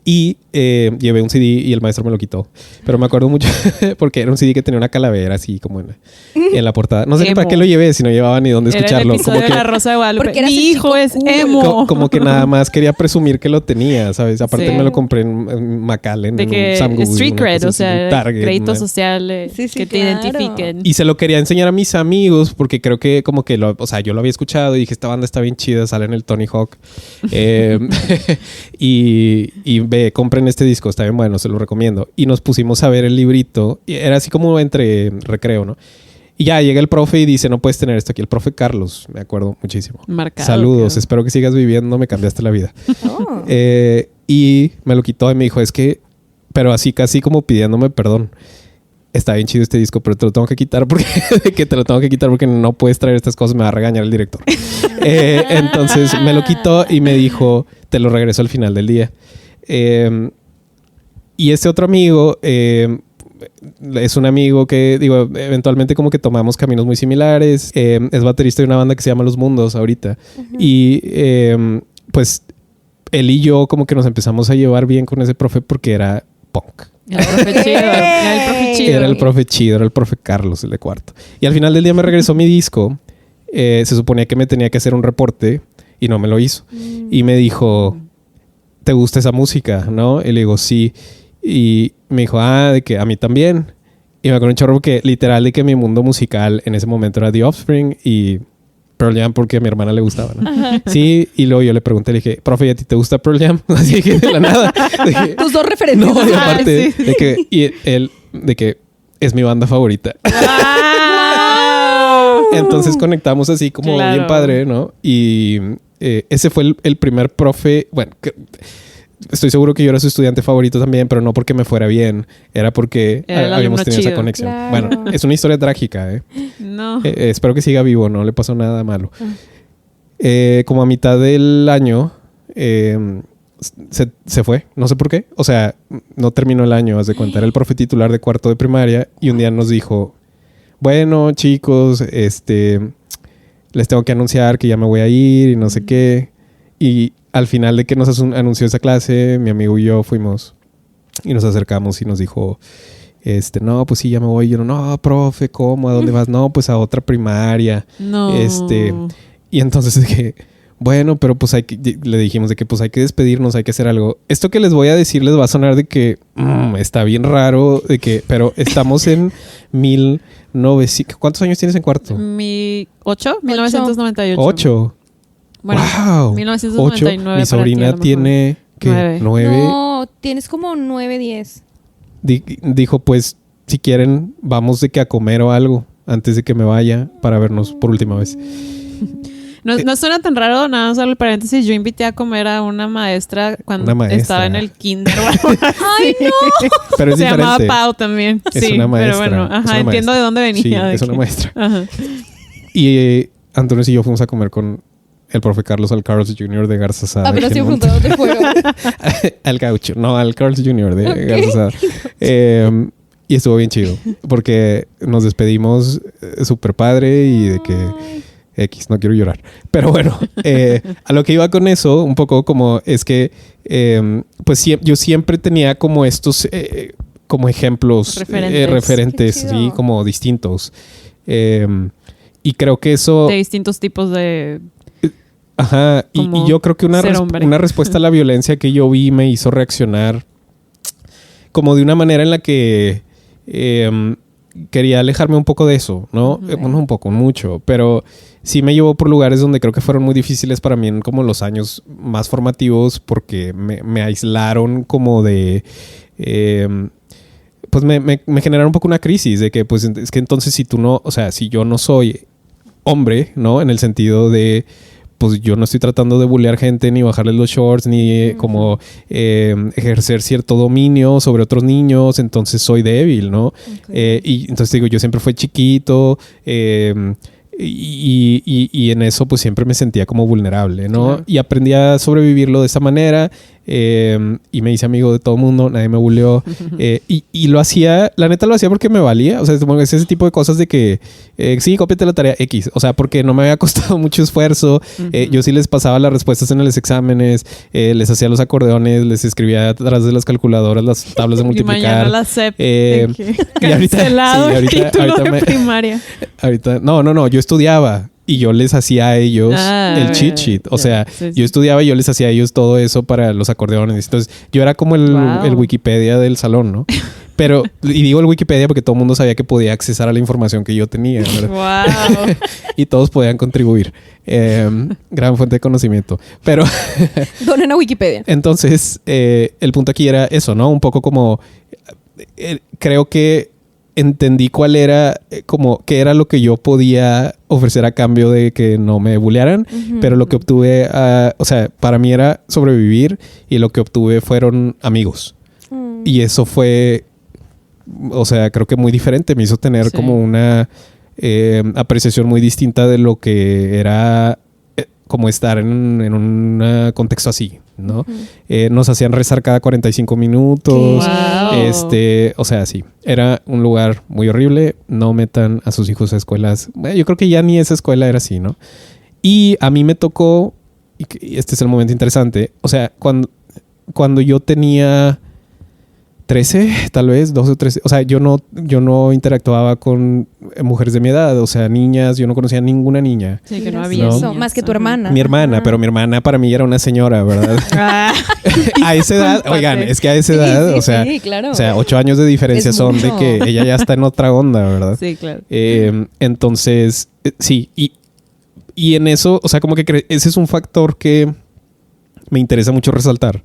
Y llevé un CD y el maestro me lo quitó. Pero me acuerdo mucho porque era un CD que tenía una calavera así como en la portada. No sé ni para qué lo llevé si no llevaba ni dónde escucharlo. Era el episodio como que de La Rosa de Guadalupe. Porque eras Mi el hijo chico es cool. emo. como que nada más quería presumir que lo tenía, ¿sabes? Aparte Sí. me lo compré en McAllen, De en que un Sam Goody, street una cred, cosa o así, sea, un Target, crédito ¿no? social Sí, que te claro. identifiquen. Y se lo quería enseñar a mis amigos porque creo que como que o sea, yo lo había escuchado y dije, esta banda está bien chida, sale en el Tony Hawk. y compren este disco, está bien bueno, se lo recomiendo. Y nos pusimos a ver el librito. Y era así como entre recreo, ¿no? Y ya llega el profe y dice, no puedes tener esto aquí. El profe Carlos, me acuerdo muchísimo. Marcado, Saludos, creo. espero que sigas viviendo, me cambiaste la vida. Oh. Y me lo quitó y me dijo, es que, pero así casi como pidiéndome perdón. Está bien chido este disco, pero te lo tengo que quitar porque no puedes traer estas cosas, me va a regañar el director. Entonces me lo quitó y me dijo, te lo regreso al final del día. Y este otro amigo es un amigo que, digo, eventualmente como que tomamos caminos muy similares. Es baterista de una banda que se llama Los Mundos ahorita. Uh-huh. Y pues él y yo como que nos empezamos a llevar bien con ese profe porque era punk. Era el profe chido. Era el profe chido, era el profe Carlos, el de cuarto. Y al final del día me regresó mi disco. Se suponía que me tenía que hacer un reporte y no me lo hizo. Y me dijo, ¿te gusta esa música? ¿No? Y le digo, sí. Y me dijo, de que a mí también. Y me acuerdo un chorro que literal de que mi mundo musical en ese momento era The Offspring y Pearl Jam porque a mi hermana le gustaba, ¿no? Sí, y luego yo le pregunté, le dije, profe, ¿y a ti te gusta Pearl Jam? Así que de la nada. Dije, tus dos referencias. No, y aparte sí. de que de que es mi banda favorita. Entonces conectamos así como bien padre, ¿no? Y ese fue el primer profe, bueno, estoy seguro que yo era su estudiante favorito también, pero no porque me fuera bien, era porque habíamos tenido esa conexión. Claro. Bueno, es una historia trágica, ¿eh? No. Espero que siga vivo, no le pasó nada malo. Como a mitad del año se fue, no sé por qué. O sea, no terminó el año, haz de cuenta. Era el profe titular de cuarto de primaria y un día nos dijo, bueno, chicos, les tengo que anunciar que ya me voy a ir y no sé qué. Y al final de que nos anunció esa clase, mi amigo y yo fuimos y nos acercamos y nos dijo, no, pues sí, ya me voy. Y yo, no, profe, ¿cómo? ¿A dónde vas? No, pues a otra primaria. No. Y entonces dije, bueno, pero pues le dijimos de que pues hay que despedirnos, hay que hacer algo. Esto que les voy a decir les va a sonar de que está bien raro, de que, pero estamos en 1900. ¿Cuántos años tienes en cuarto? 1998. 8. Bueno, wow. 1999. Mi sobrina tiene ¿qué? 9. No, tienes como 9, 10. Dijo, pues, si quieren, vamos de que a comer o algo antes de que me vaya para vernos por última vez. No suena tan raro, nada más el paréntesis. Yo invité a comer a una maestra cuando estaba en el kinder. ¡Ay, no! Pero es Se diferente. llamaba Pau también. Es sí, una maestra. Pero bueno, ajá, entiendo de dónde venía. Sí, es una maestra. Ajá. Y Antonio y yo fuimos a comer con el profe Carlos al Carl's Jr. de Garza Sada. Pero sí juntos, ¿dónde fueron? Al Gaucho, no, al Carl's Jr. de Garza Sada. Y estuvo bien chido, porque nos despedimos súper padre y de que... X, no quiero llorar. Pero bueno, a lo que iba con eso, un poco como es que, pues yo siempre tenía como estos, como ejemplos referentes, sí, como distintos. Y creo que eso... De distintos tipos de... Ajá, y yo creo que una respuesta a la violencia que yo vi me hizo reaccionar como de una manera en la que quería alejarme un poco de eso, ¿no? Bueno, un poco, mucho, pero sí me llevó por lugares donde creo que fueron muy difíciles para mí en como los años más formativos porque me aislaron como de... pues me generaron un poco una crisis de que pues es que entonces si tú no, o sea, si yo no soy hombre, ¿no? En el sentido de... pues yo no estoy tratando de bullear gente, ni bajarles los shorts, ni como ejercer cierto dominio sobre otros niños, entonces soy débil, ¿no? Okay. Y entonces digo, yo siempre fui chiquito y en eso pues siempre me sentía como vulnerable, ¿no? Claro. Y aprendí a sobrevivirlo de esa manera y me hice amigo de todo el mundo, nadie me bulleó y lo hacía, la neta lo hacía porque me valía, o sea, es ese tipo de cosas de que sí, cópiate la tarea X, o sea, porque no me había costado mucho esfuerzo, yo sí les pasaba las respuestas en los exámenes, les hacía los acordeones, les escribía atrás de las calculadoras las tablas de multiplicar. Y mañana la SEP. Y ahorita, cancelado el título de primaria. Ahorita, no, yo estudiaba. Y yo les hacía a ellos el cheat sheet. O sea, sí. Yo estudiaba y yo les hacía a ellos todo eso para los acordeones. Entonces, yo era como el Wikipedia del salón, ¿no? Pero, y digo el Wikipedia porque todo el mundo sabía que podía accesar a la información que yo tenía, ¿verdad? ¡Wow! Y todos podían contribuir. Gran fuente de conocimiento. Pero... donen a Wikipedia. Entonces, el punto aquí era eso, ¿no? Un poco como... creo que entendí cuál era, como qué era lo que yo podía ofrecer a cambio de que no me bullearan, pero lo que obtuve, o sea, para mí era sobrevivir y lo que obtuve fueron amigos. Y eso fue, o sea, creo que muy diferente. Me hizo tener como una apreciación muy distinta de lo que era como estar en un contexto así, ¿no? Nos hacían rezar cada 45 minutos. Wow. O sea, sí. Era un lugar muy horrible. No metan a sus hijos a escuelas. Yo creo que ya ni esa escuela era así, ¿no? Y a mí me tocó, y este es el momento interesante, o sea, cuando yo tenía 13, tal vez, 12 o 13. O sea, yo no interactuaba con mujeres de mi edad. O sea, niñas. Yo no conocía a ninguna niña. Sí, que no había eso. Más que tu hermana. Mi hermana. Pero mi hermana para mí era una señora, ¿verdad? A esa edad, oigan, es que a esa edad, sí, claro. O sea, 8 años de diferencia es son mucho. De que ella ya está en otra onda, ¿verdad? Sí, claro. Entonces, sí. Y en eso, o sea, como que ese es un factor que me interesa mucho resaltar.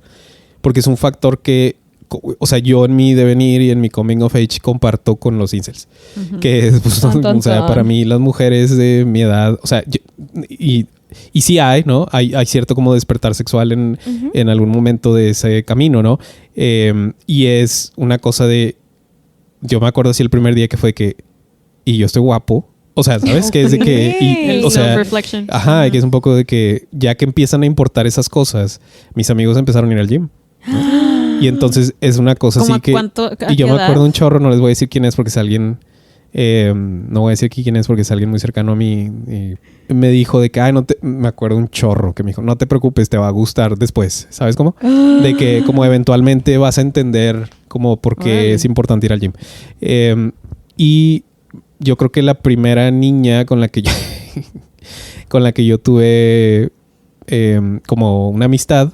Porque es un factor que, o sea, yo en mi devenir y en mi coming of age comparto con los incels. Que es, pues, o sea, para mí las mujeres de mi edad, o sea, y sí hay, ¿no? Hay cierto como despertar sexual en algún momento de ese camino, ¿no? Y es una cosa de, yo me acuerdo así el primer día que fue que, y yo estoy guapo. O sea, ¿sabes? Que es de que... o sea, ajá, que es un poco de que ya que empiezan a importar esas cosas, mis amigos empezaron a ir al gym, ¿no? Y entonces es una cosa así que... Y yo me acuerdo un chorro, no les voy a decir quién es porque es alguien... no voy a decir aquí quién es porque es alguien muy cercano a mí. Y me dijo de que, me acuerdo un chorro que me dijo, no te preocupes, te va a gustar después. ¿Sabes cómo? De que como eventualmente vas a entender como por qué es importante ir al gym. Y yo creo que la primera niña con la que yo tuve como una amistad,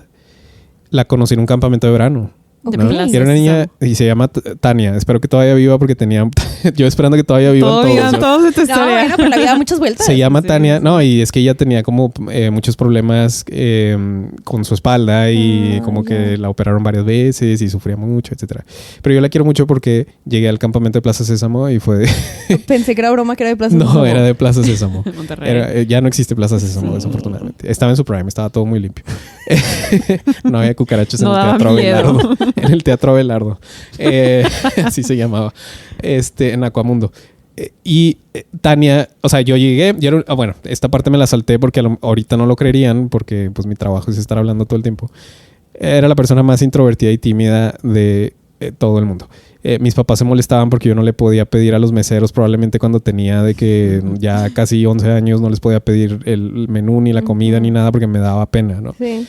la conocí en un campamento de verano. ¿No? Era una niña y se llama Tania. Espero que todavía viva porque tenía... yo esperando que todavía vivan todos. De tu historia. No, bueno, pero la vida da muchas vueltas. Se llama Tania. No, y es que ella tenía como muchos problemas con su espalda y como que la operaron varias veces y sufría mucho, etcétera. Pero yo la quiero mucho porque llegué al campamento de Plaza Sésamo y fue de... Pensé que era broma, que era de Plaza Sésamo. No, era de Plaza Sésamo. Monterrey. Ya no existe Plaza Sésamo, desafortunadamente. Estaba en su prime, estaba todo muy limpio. No había cucarachas en el Teatro Abelardo. En el Teatro Abelardo. Así se llamaba. En Aquamundo. Tania, o sea, yo llegué. Bueno, esta parte me la salté porque ahorita no lo creerían, porque pues mi trabajo es estar hablando todo el tiempo. Era la persona más introvertida y tímida de todo el mundo. Mis papás se molestaban porque yo no le podía pedir a los meseros, probablemente cuando tenía de que ya casi 11 años, no les podía pedir el menú, ni la comida, ni nada, porque me daba pena, ¿no? Sí.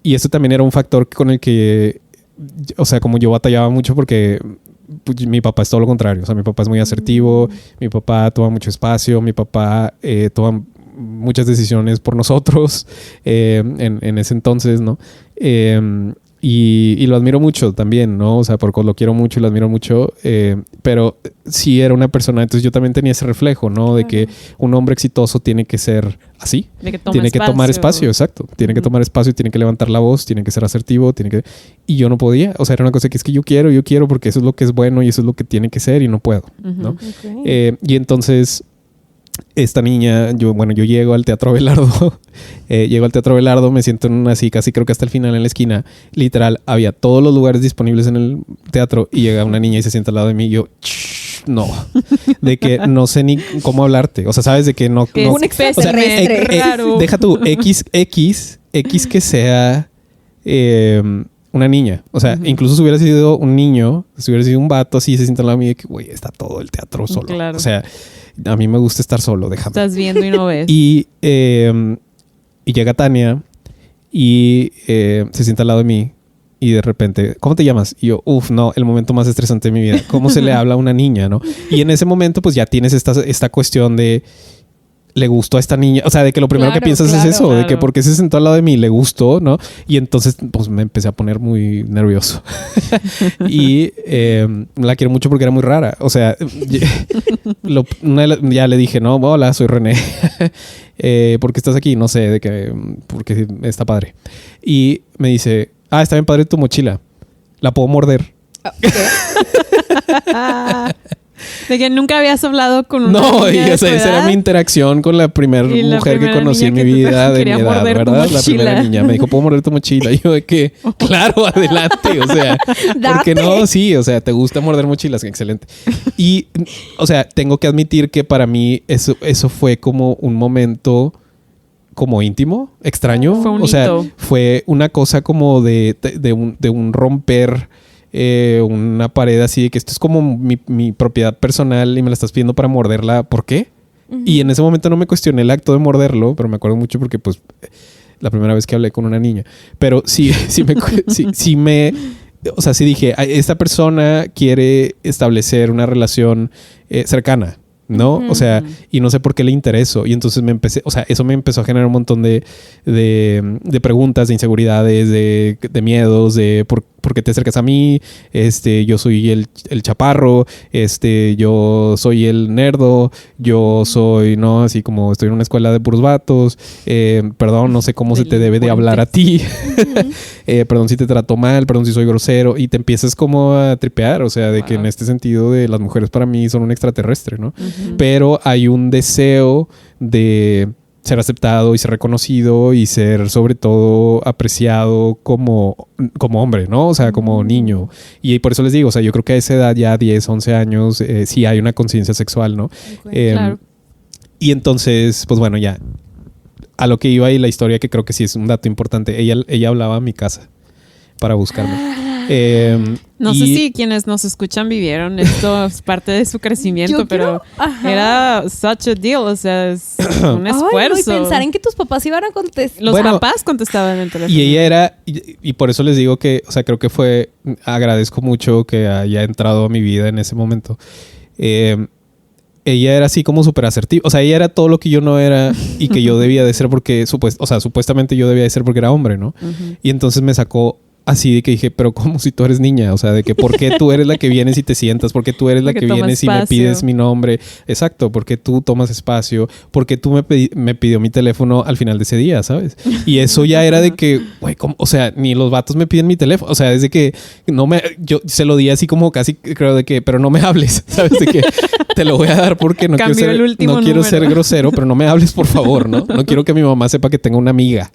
Y eso también era un factor con el que, o sea, como yo batallaba mucho porque pues, mi papá es todo lo contrario. O sea, mi papá es muy asertivo, mi papá toma mucho espacio, mi papá toma muchas decisiones por nosotros en ese entonces, ¿no? Y lo admiro mucho también, ¿no? O sea, porque lo quiero mucho y lo admiro mucho. Pero sí era una persona... Entonces yo también tenía ese reflejo, ¿no? De que un hombre exitoso tiene que ser así. De que tiene que tomar espacio, exacto. Tiene que tomar espacio, tiene que levantar la voz, tiene que ser asertivo, tiene que... Y yo no podía. O sea, era una cosa que es que yo quiero porque eso es lo que es bueno y eso es lo que tiene que ser y no puedo, ¿no? Y entonces... Esta niña, yo llego al Teatro Abelardo, me siento en una así, casi creo que hasta el final en la esquina, literal, había todos los lugares disponibles en el teatro y llega una niña y se sienta al lado de mí y yo, no, de que no sé ni cómo hablarte, o sea, sabes de que no un extraterrestre, raro. Deja tú, X que sea una niña, o sea, incluso si hubiera sido un niño, si hubiera sido un vato así, se sienta al lado de mí y que, güey, está todo el teatro solo, claro. O sea, a mí me gusta estar solo, déjame. Estás viendo y no ves. Y llega Tania y se sienta al lado de mí y de repente, ¿cómo te llamas? Y yo, no, el momento más estresante de mi vida. ¿Cómo se le habla a una niña, no? Y en ese momento pues ya tienes esta cuestión de le gustó a esta niña, o sea, de que lo primero que piensas es eso, de que porque se sentó al lado de mí le gustó, ¿no? Y entonces pues me empecé a poner muy nervioso. Y la quiero mucho porque era muy rara, o sea, ya le dije, no, hola, soy René. ¿Por qué estás aquí? No sé, de que porque está padre. Y me dice, está bien padre tu mochila, ¿la puedo morder? De que nunca habías hablado con una niña o sea, esa era mi interacción con la primera mujer que conocí en mi vida de mi edad, ¿verdad? La primera niña me dijo, ¿puedo morder tu mochila? Y yo de que, claro, adelante, o sea, ¿por qué no? Sí, o sea, ¿te gusta morder mochilas? Excelente. Y, o sea, tengo que admitir que para mí eso fue como un momento como íntimo, extraño. Fue un o sea, hito. Fue una cosa como de un romper una pared así de que esto es como mi propiedad personal y me la estás pidiendo para morderla. ¿Por qué? Y en ese momento no me cuestioné el acto de morderlo, pero me acuerdo mucho porque pues la primera vez que hablé con una niña. Pero sí o sea, sí dije, esta persona quiere establecer una relación cercana, ¿no? O sea, y no sé por qué le interesó. Y entonces eso me empezó a generar un montón de preguntas, de inseguridades, de miedos, de por qué te acercas a mí, yo soy el chaparro, yo soy el nerdo, yo soy, ¿no? Así como estoy en una escuela de puros vatos, perdón, no sé cómo se te debe de hablar a ti, perdón si te trato mal, perdón si soy grosero, y te empiezas como a tripear, o sea, de que en este sentido de las mujeres para mí son un extraterrestre, ¿no? Pero hay un deseo de ser aceptado y ser reconocido y ser sobre todo apreciado como hombre, ¿no? O sea, como niño. Y por eso les digo, o sea, yo creo que a esa edad ya 10, 11 años sí hay una conciencia sexual, ¿no? Claro. Y entonces, pues bueno, ya a lo que iba y la historia que creo que sí es un dato importante. Ella hablaba a mi casa para buscarme. No sé si quienes nos escuchan vivieron esto, es parte de su crecimiento, pero era such a deal, o sea, es un esfuerzo. Y pensar en que tus papás iban a contestar. Los papás contestaban en el teléfono. Y ella era, y por eso les digo que, o sea, creo que agradezco mucho que haya entrado a mi vida en ese momento. ella era así como súper asertiva. O sea, ella era todo lo que yo no era y que yo debía de ser porque, supuestamente yo debía de ser porque era hombre, ¿no? Y entonces me sacó así de que dije, pero ¿cómo si tú eres niña? O sea, de que ¿por qué tú eres la que vienes y te sientas? ¿Por qué tú eres la que vienes y me pides mi nombre? Exacto, ¿por qué tú tomas espacio? ¿Por qué tú me pidió mi teléfono al final de ese día, sabes? Y eso ya era de que, güey, o sea, ni los vatos me piden mi teléfono. O sea, desde que yo se lo di así como casi, creo de que, pero no me hables, ¿sabes? De que te lo voy a dar porque no quiero ser grosero, pero no me hables, por favor, ¿no? No quiero que mi mamá sepa que tengo una amiga.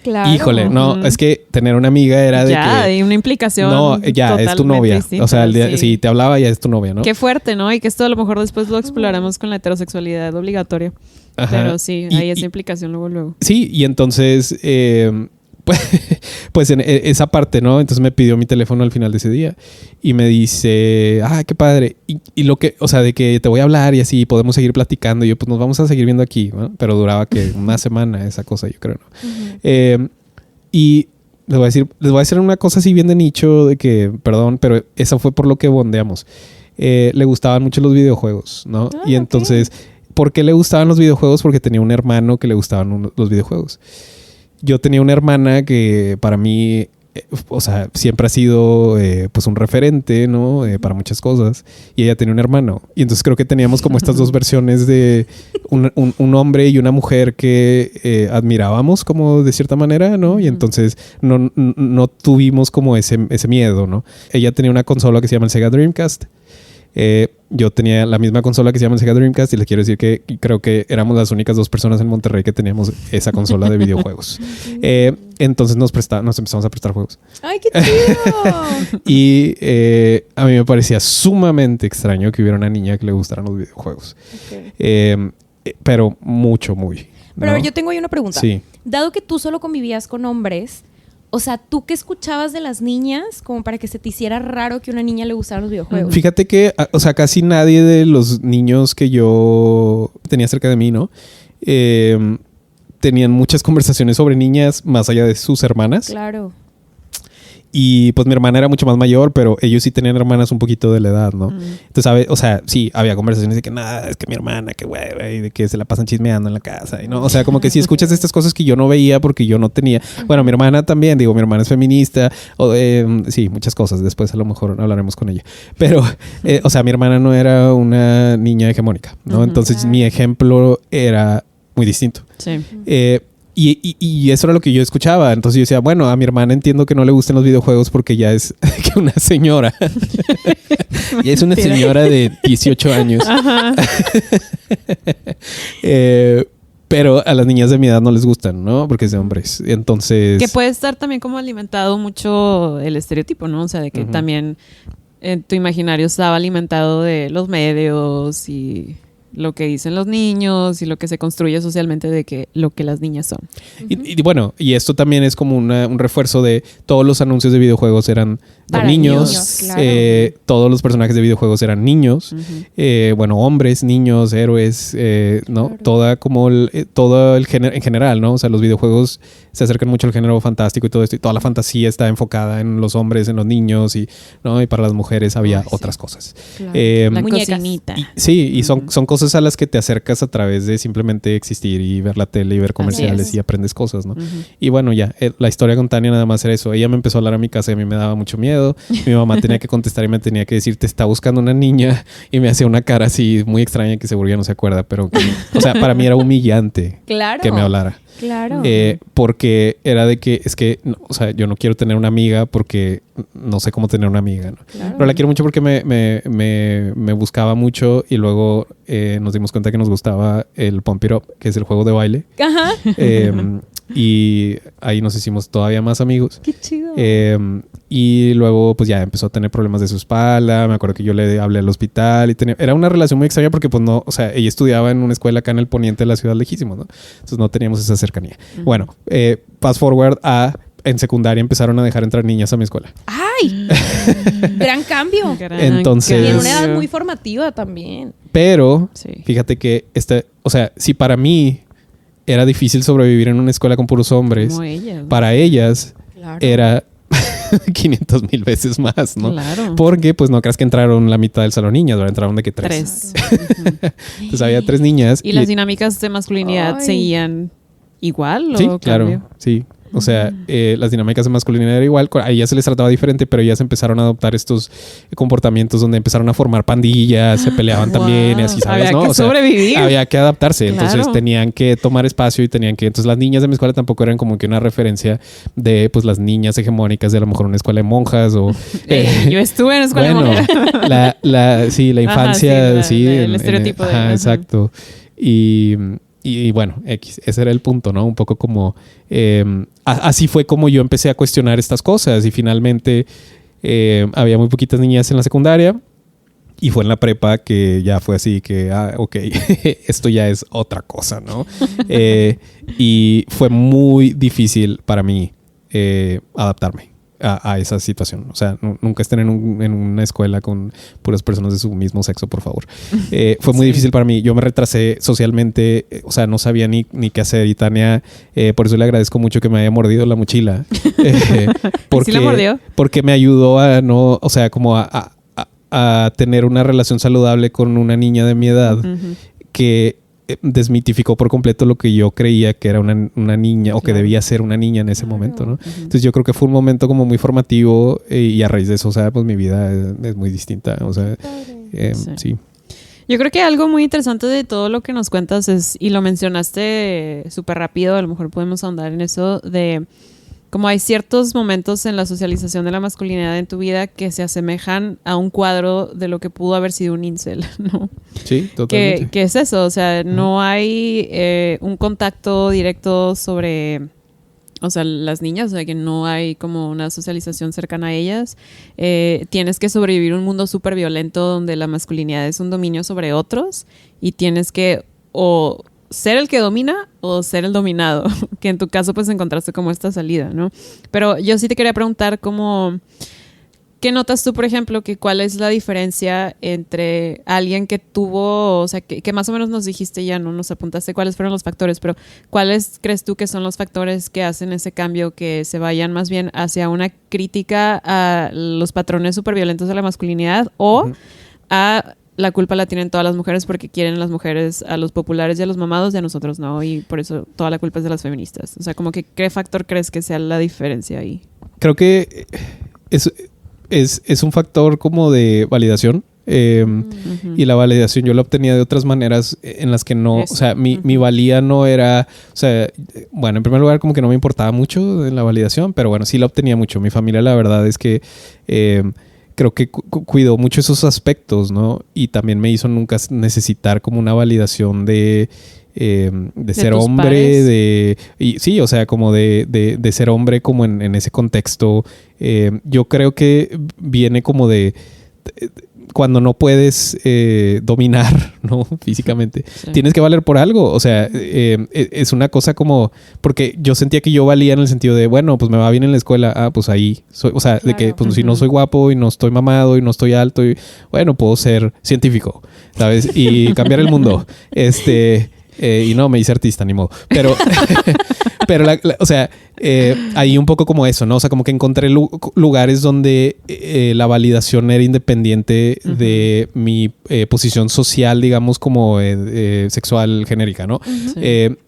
Claro. Híjole, no, es que tener una amiga era de ya, que... hay una implicación. No, ya, es tu novia. Distinta, o sea, si te hablaba, ya es tu novia, ¿no? Qué fuerte, ¿no? Y que esto a lo mejor después lo exploraremos con la heterosexualidad obligatoria. Ajá. Pero sí, hay esa implicación luego. Sí, y entonces... pues en esa parte, ¿no? Entonces me pidió mi teléfono al final de ese día y me dice, qué padre. Y lo que, o sea, de que te voy a hablar y así podemos seguir platicando. Y yo, pues nos vamos a seguir viendo aquí, ¿no? Pero duraba que una semana esa cosa, yo creo, ¿no? Y les voy a decir una cosa así bien de nicho, de que, perdón, pero eso fue por lo que bondeamos. Le gustaban mucho los videojuegos, ¿no? Y entonces, ¿por qué le gustaban los videojuegos? Porque tenía un hermano que le gustaban los videojuegos. Yo tenía una hermana que para mí, o sea, siempre ha sido pues un referente, ¿no? Para muchas cosas. Y ella tenía un hermano. Y entonces creo que teníamos como estas dos versiones de un hombre y una mujer que admirábamos como de cierta manera, ¿no? Y entonces no tuvimos como ese miedo, ¿no? Ella tenía una consola que se llama el Sega Dreamcast. Yo tenía la misma consola que se llama el Sega Dreamcast y les quiero decir que creo que éramos las únicas 2 personas en Monterrey que teníamos esa consola de videojuegos. Entonces nos empezamos a prestar juegos. ¡Ay, qué chido! Y a mí me parecía sumamente extraño que hubiera una niña que le gustaran los videojuegos. Okay. Pero mucho, muy. Pero ¿no? yo tengo ahí una pregunta. Sí. Dado que tú solo convivías con hombres... O sea, ¿tú qué escuchabas de las niñas como para que se te hiciera raro que a una niña le gustaran los videojuegos? Fíjate que, o sea, casi nadie de los niños que yo tenía cerca de mí, ¿no? Tenían muchas conversaciones sobre niñas más allá de sus hermanas. Claro. Y pues mi hermana era mucho más mayor, pero ellos sí tenían hermanas un poquito de la edad, ¿no? Entonces, o sea, sí, había conversaciones de que nada, es que mi hermana, que hueva, y de que se la pasan chismeando en la casa, y no, o sea, como que si escuchas estas cosas que yo no veía porque yo no tenía. Bueno, mi hermana también, digo, mi hermana es feminista, sí, muchas cosas, después a lo mejor hablaremos con ella. Pero, o sea, mi hermana no era una niña hegemónica, ¿no? Entonces, mi ejemplo era muy distinto. Sí. Y eso era lo que yo escuchaba. Entonces yo decía, bueno, a mi hermana entiendo que no le gusten los videojuegos porque ya es una señora. Ya es una señora de 18 años. Ajá. Pero a las niñas de mi edad no les gustan, ¿no? Porque es de hombres. Entonces... Que puede estar también como alimentado mucho el estereotipo, ¿no? O sea, de que también tu imaginario estaba alimentado de los medios y... lo que dicen los niños y lo que se construye socialmente de que lo que las niñas son. Y bueno, y esto también es como un refuerzo de todos los anuncios de videojuegos eran para niños, claro. Todos los personajes de videojuegos eran niños, bueno, hombres, niños, héroes, ¿no? Claro. Todo el género en general, ¿no? O sea, los videojuegos se acercan mucho al género fantástico y todo esto, y toda la fantasía está enfocada en los hombres, en los niños, y, ¿no? Y para las mujeres había otras cosas. Claro. La cocinita. Sí, y son cosas a las que te acercas a través de simplemente existir y ver la tele y ver comerciales y aprendes cosas, ¿no? Y bueno, ya, la historia con Tania nada más era eso. Ella me empezó a hablar a mi casa y a mí me daba mucho miedo. Mi mamá tenía que contestar y me tenía que decir, te está buscando una niña, y me hacía una cara así muy extraña que seguro ya no se acuerda, pero que, o sea, para mí era humillante que me hablara. Claro. Porque era de que, es que, no, o sea, yo no quiero tener una amiga porque no sé cómo tener una amiga, ¿no? Claro. Pero la quiero mucho porque me buscaba mucho y luego nos dimos cuenta que nos gustaba el Pump It Up, que es el juego de baile. Ajá. Y ahí nos hicimos todavía más amigos. Qué chido. Y luego pues ya empezó a tener problemas de su espalda. Me acuerdo que yo le hablé al hospital y era una relación muy extraña porque pues no, o sea, ella estudiaba en una escuela acá en el poniente de la ciudad lejísimo, ¿no? Entonces no teníamos esa cercanía. Bueno, fast forward en secundaria empezaron a dejar entrar niñas a mi escuela. ¡Ay! Gran cambio. Entonces... Y en una edad muy formativa también. Pero, fíjate que o sea, si para mí era difícil sobrevivir en una escuela con puros hombres, para ellas era 500,000 veces más, ¿no? Claro. Porque pues no creas que entraron la mitad del salón niñas, ¿verdad? Entraron de que 3. Entonces había 3 niñas. ¿Y las dinámicas de masculinidad seguían igual? Sí, ¿o claro, cambió? sí. O sea, las dinámicas de masculinidad era igual. A ellas se les trataba diferente, pero ellas empezaron a adoptar estos comportamientos donde empezaron a formar pandillas, se peleaban también y así, ¿sabes? Había ¿no? que sobrevivir. Había que adaptarse. Claro. Entonces tenían que tomar espacio y tenían que... Entonces las niñas de mi escuela tampoco eran como que una referencia de pues las niñas hegemónicas de a lo mejor una escuela de monjas o... Yo estuve en escuela bueno, monja. la infancia, sí. El estereotipo de... Ajá, exacto. Y bueno, ese era el punto, ¿no? Un poco como... así fue como yo empecé a cuestionar estas cosas y finalmente había muy poquitas niñas en la secundaria y fue en la prepa que ya fue así que, ok, esto ya es otra cosa, ¿no? Y fue muy difícil para mí adaptarme a esa situación. O sea, nunca estén en una escuela con puras personas de su mismo sexo, por favor. Fue muy difícil para mí. Yo me retrasé socialmente, o sea, no sabía ni qué hacer. Y Tania, por eso le agradezco mucho que me haya mordido la mochila. ¿Sí la mordió? Porque me ayudó a no, o sea, como a tener una relación saludable con una niña de mi edad que desmitificó por completo lo que yo creía que era una niña o que debía ser una niña en ese momento, ¿no? Entonces yo creo que fue un momento como muy formativo y a raíz de eso, o sea, pues mi vida es muy distinta, o sea, sí. Yo creo que algo muy interesante de todo lo que nos cuentas es, y lo mencionaste súper rápido, a lo mejor podemos ahondar en eso, de como hay ciertos momentos en la socialización de la masculinidad en tu vida que se asemejan a un cuadro de lo que pudo haber sido un incel, ¿no? Sí, totalmente. ¿Qué es eso? O sea, no hay un contacto directo sobre, o sea, las niñas, o sea, que no hay como una socialización cercana a ellas. Tienes que sobrevivir un mundo súper violento donde la masculinidad es un dominio sobre otros y tienes que o ser el que domina o ser el dominado, que en tu caso pues encontraste como esta salida, ¿no? Pero yo sí te quería preguntar como, ¿qué notas tú, por ejemplo, que cuál es la diferencia entre alguien que tuvo, o sea, que más o menos nos dijiste ya, no nos apuntaste cuáles fueron los factores, pero cuáles crees tú que son los factores que hacen ese cambio, que se vayan más bien hacia una crítica a los patrones súper violentos de la masculinidad o a la culpa la tienen todas las mujeres porque quieren las mujeres a los populares y a los mamados y a nosotros no, y por eso toda la culpa es de las feministas? O sea, como que ¿qué factor crees que sea la diferencia ahí? Creo que es un factor como de validación. Y la validación yo la obtenía de otras maneras en las que no, o sea, mi valía no era, o sea, bueno, en primer lugar como que no me importaba mucho en la validación, pero bueno, sí la obtenía mucho. Mi familia la verdad es que creo que cuidó mucho esos aspectos, ¿no? Y también me hizo nunca necesitar como una validación de ser hombre, y sí, o sea, como de ser hombre como en ese contexto. Yo creo que viene como de cuando no puedes dominar, ¿no? Físicamente. Sí. Tienes que valer por algo. O sea, es una cosa como... Porque yo sentía que yo valía en el sentido de, bueno, pues me va bien en la escuela. Pues ahí soy... O sea, claro, de que pues, si no soy guapo y no estoy mamado y no estoy alto y... Bueno, puedo ser científico, ¿sabes? Y cambiar el mundo. Y no, me hice artista, ni modo. Pero... Pero, o sea, ahí un poco como eso, ¿no? O sea, como que encontré lugares donde la validación era independiente de mi posición social, digamos, como sexual genérica, ¿no?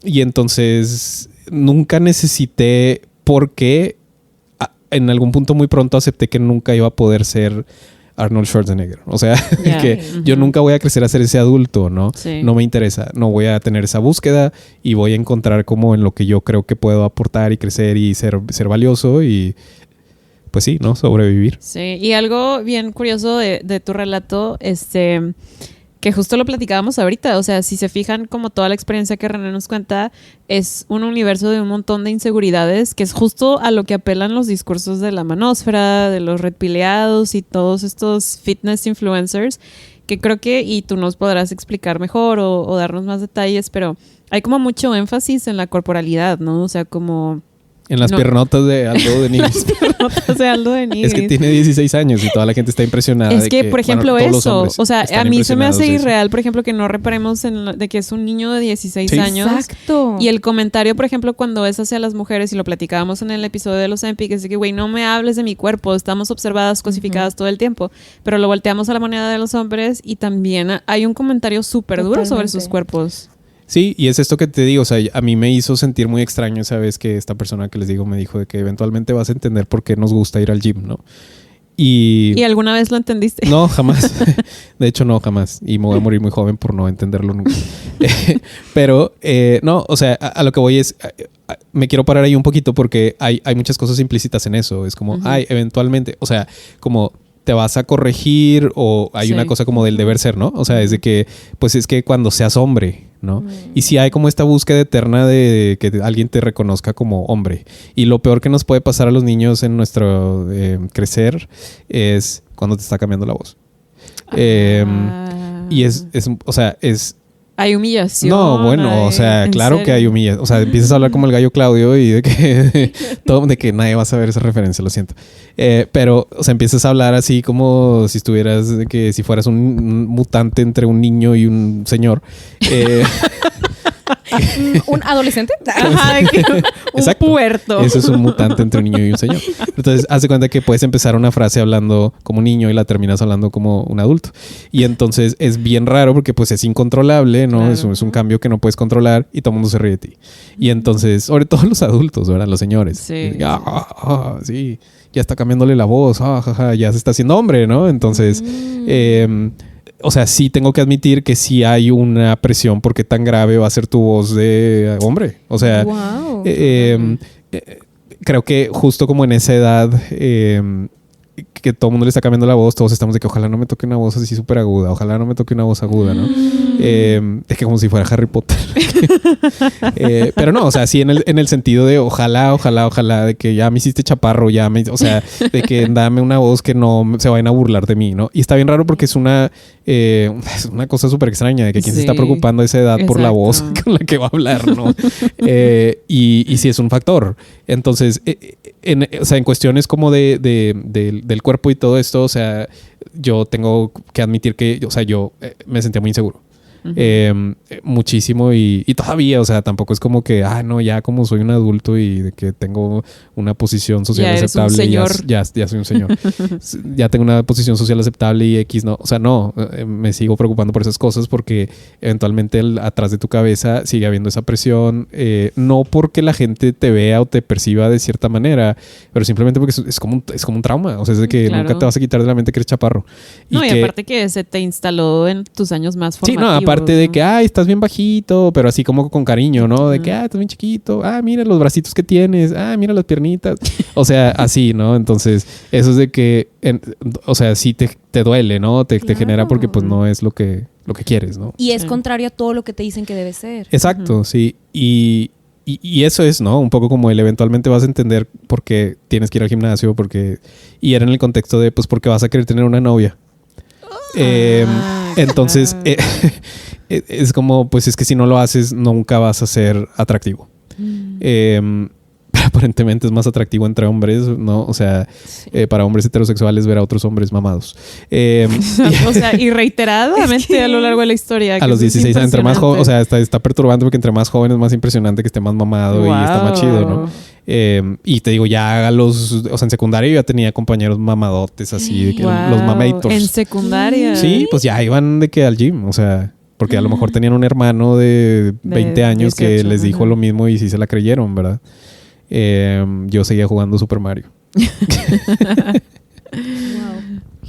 Y entonces nunca necesité, porque en algún punto muy pronto acepté que nunca iba a poder ser Arnold Schwarzenegger. O sea, que yo nunca voy a crecer a ser ese adulto, ¿no? Sí. No me interesa. No voy a tener esa búsqueda y voy a encontrar como en lo que yo creo que puedo aportar y crecer y ser valioso y pues sí, ¿no? Sobrevivir. Sí. Y algo bien curioso de tu relato, que justo lo platicábamos ahorita, o sea, si se fijan, como toda la experiencia que René nos cuenta es un universo de un montón de inseguridades, que es justo a lo que apelan los discursos de la manósfera, de los redpileados y todos estos fitness influencers, que creo que, y tú nos podrás explicar mejor o darnos más detalles, pero hay como mucho énfasis en la corporalidad, ¿no? O sea, como En las piernotas de Aldo de Nigris. Piernotas de Aldo de Nigris. Es que tiene 16 años y toda la gente está impresionada. Es que, por ejemplo, eso. O sea, a mí se me hace eso. irreal, por ejemplo, que no reparemos de que es un niño de 16 años. Exacto. Y el comentario, por ejemplo, cuando es hacia las mujeres, y lo platicábamos en el episodio de los Empic, es de que, güey, no me hables de mi cuerpo. Estamos observadas, cosificadas todo el tiempo. Pero lo volteamos a la moneda de los hombres y también hay un comentario súper duro sobre sus cuerpos. Sí, y es esto que te digo, o sea, a mí me hizo sentir muy extraño esa vez que esta persona que les digo me dijo de que eventualmente vas a entender por qué nos gusta ir al gym, ¿no? ¿Y alguna vez lo entendiste? No, jamás. De hecho, no, jamás. Y me voy a morir muy joven por no entenderlo nunca. Pero, no, o sea, a lo que voy es... me quiero parar ahí un poquito porque hay muchas cosas implícitas en eso. Es como, eventualmente, o sea, como... te vas a corregir o hay una cosa como del deber ser, ¿no? O sea, es de que, pues es que cuando seas hombre, ¿no? Y si hay como esta búsqueda eterna de que alguien te reconozca como hombre. Y lo peor que nos puede pasar a los niños en nuestro crecer es cuando te está cambiando la voz. Y o sea, es... Hay humillación. No, bueno, o sea, claro que hay humillación. O sea, empiezas a hablar como el gallo Claudio y de que nadie va a saber esa referencia, lo siento. Pero, o sea, empiezas a hablar así como si estuvieras, si fueras un mutante entre un niño y un señor. ¿Un adolescente? Ajá, un puerto. Eso es un mutante entre un niño y un señor. Entonces, haz de cuenta que puedes empezar una frase hablando como un niño y la terminas hablando como un adulto. Y entonces es bien raro porque pues es incontrolable, ¿no? Claro. Es un cambio que no puedes controlar y todo el mundo se ríe de ti. Y entonces, sobre todo los adultos, ¿verdad? Los señores. Sí. Sí, ya está cambiándole la voz. Ya se está haciendo hombre, ¿no? Entonces... o sea, sí tengo que admitir que sí hay una presión porque tan grave va a ser tu voz de hombre. O sea, creo que justo como en esa edad que todo el mundo le está cambiando la voz, todos estamos de que ojalá no me toque una voz así súper aguda, ojalá no me toque una voz aguda, ¿no? Es que como si fuera Harry Potter. Pero no, o sea, sí en el sentido de ojalá, de que ya me hiciste chaparro, o sea, de que dame una voz que no se vayan a burlar de mí, ¿no? Y está bien raro porque es una cosa súper extraña de que quién se está preocupando a esa edad por la voz con la que va a hablar, ¿no? Y sí es un factor. Entonces, o sea, en cuestiones como del cuerpo y todo esto, o sea, yo tengo que admitir que, o sea, yo me sentía muy inseguro. Muchísimo y todavía, o sea, tampoco es como que, no, ya como soy un adulto y de que tengo una posición social aceptable, ya soy un señor. Ya tengo una posición social aceptable y X, no, o sea, no, me sigo preocupando por esas cosas porque eventualmente atrás de tu cabeza sigue habiendo esa presión, no porque la gente te vea o te perciba de cierta manera, pero simplemente porque es como un trauma, o sea, es de que nunca te vas a quitar de la mente que eres chaparro. Y aparte que se te instaló en tus años más formativos. Sí, no, aparte de que, estás bien bajito, pero así como con cariño, ¿no? De que, estás bien chiquito, mira los bracitos que tienes, mira las piernitas. O sea, así, ¿no? Entonces, eso es de que, o sea, sí te duele, ¿no? Te genera porque pues no es lo que quieres, ¿no? Y es contrario a todo lo que te dicen que debe ser. Exacto, sí. Y eso es, ¿no? Un poco como eventualmente vas a entender por qué tienes que ir al gimnasio, y era en el contexto de, pues, porque vas a querer tener una novia. Entonces, es como, pues es que si no lo haces, nunca vas a ser atractivo. Aparentemente es más atractivo entre hombres, ¿no? O sea, para hombres heterosexuales ver a otros hombres mamados. O sea, y reiteradamente a lo largo de la historia. A los 16 años, entre más jóvenes, o sea, está perturbante porque entre más jóvenes, más impresionante que esté más mamado y está más chido, ¿no? Y te digo, ya o sea, en secundaria yo ya tenía compañeros mamadotes así, de que los mamators. ¿En secundaria? Sí, pues ya iban de que al gym, o sea, porque a lo mejor tenían un hermano de 20 años 18, que les dijo lo mismo y sí se la creyeron, ¿verdad? Yo seguía jugando Super Mario.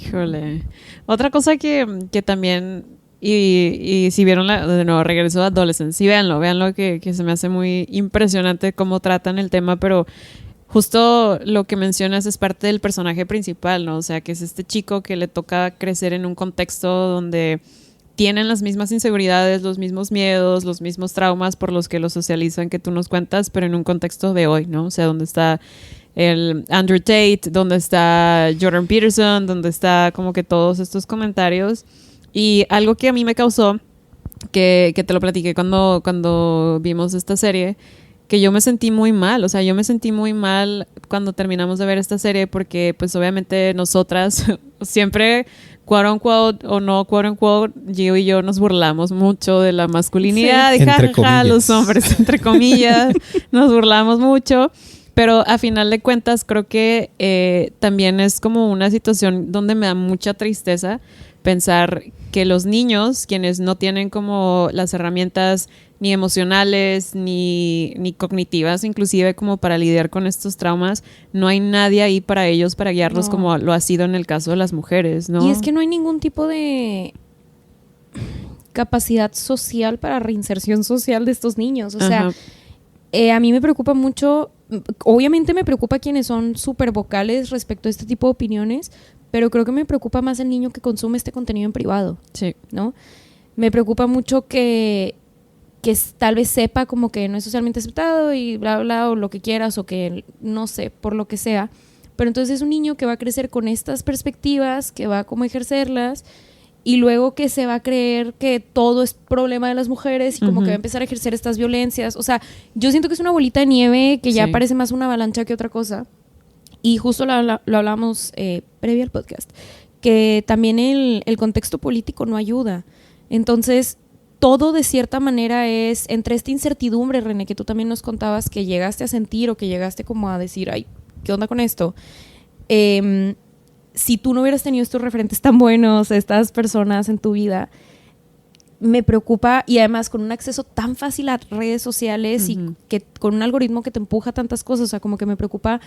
Híjole. Otra cosa que también... Y si vieron de nuevo, regreso a Adolescence, sí, véanlo que se me hace muy impresionante cómo tratan el tema, pero justo lo que mencionas es parte del personaje principal, ¿no? O sea, que es este chico que le toca crecer en un contexto donde tienen las mismas inseguridades, los mismos miedos, los mismos traumas por los que lo socializan que tú nos cuentas, pero en un contexto de hoy, ¿no? O sea, donde está el Andrew Tate, donde está Jordan Peterson, donde está como que todos estos comentarios. Y algo que a mí me causó, que te lo platiqué cuando vimos esta serie, que yo me sentí muy mal. O sea, yo me sentí muy mal cuando terminamos de ver esta serie porque pues obviamente nosotras siempre, quote unquote o no quote unquote, Gio y yo nos burlamos mucho de la masculinidad, sí. de jaja, los hombres, entre comillas, nos burlamos mucho. Pero a final de cuentas creo que también es como una situación donde me da mucha tristeza pensar que los niños, quienes no tienen como las herramientas ni emocionales ni cognitivas, inclusive como para lidiar con estos traumas, no hay nadie ahí para ellos, para guiarlos como lo ha sido en el caso de las mujeres, ¿no? Y es que no hay ningún tipo de capacidad social para reinserción social de estos niños. O sea, a mí me preocupa mucho, obviamente me preocupa quienes son súper vocales respecto a este tipo de opiniones, pero creo que me preocupa más el niño que consume este contenido en privado. Sí. ¿No? Me preocupa mucho que tal vez sepa como que no es socialmente aceptado y bla, bla, o lo que quieras, o que no sé, por lo que sea. Pero entonces es un niño que va a crecer con estas perspectivas, que va a como ejercerlas, y luego que se va a creer que todo es problema de las mujeres y como que va a empezar a ejercer estas violencias. O sea, yo siento que es una bolita de nieve que ya parece más una avalancha que otra cosa. Y justo lo hablamos previo al podcast, que también el contexto político no ayuda. Entonces, todo de cierta manera es, entre esta incertidumbre, René, que tú también nos contabas que llegaste a sentir o que llegaste como a decir, ay, ¿qué onda con esto? Si tú no hubieras tenido estos referentes tan buenos, estas personas en tu vida, me preocupa, y además con un acceso tan fácil a redes sociales y que con un algoritmo que te empuja tantas cosas, o sea, como que me preocupa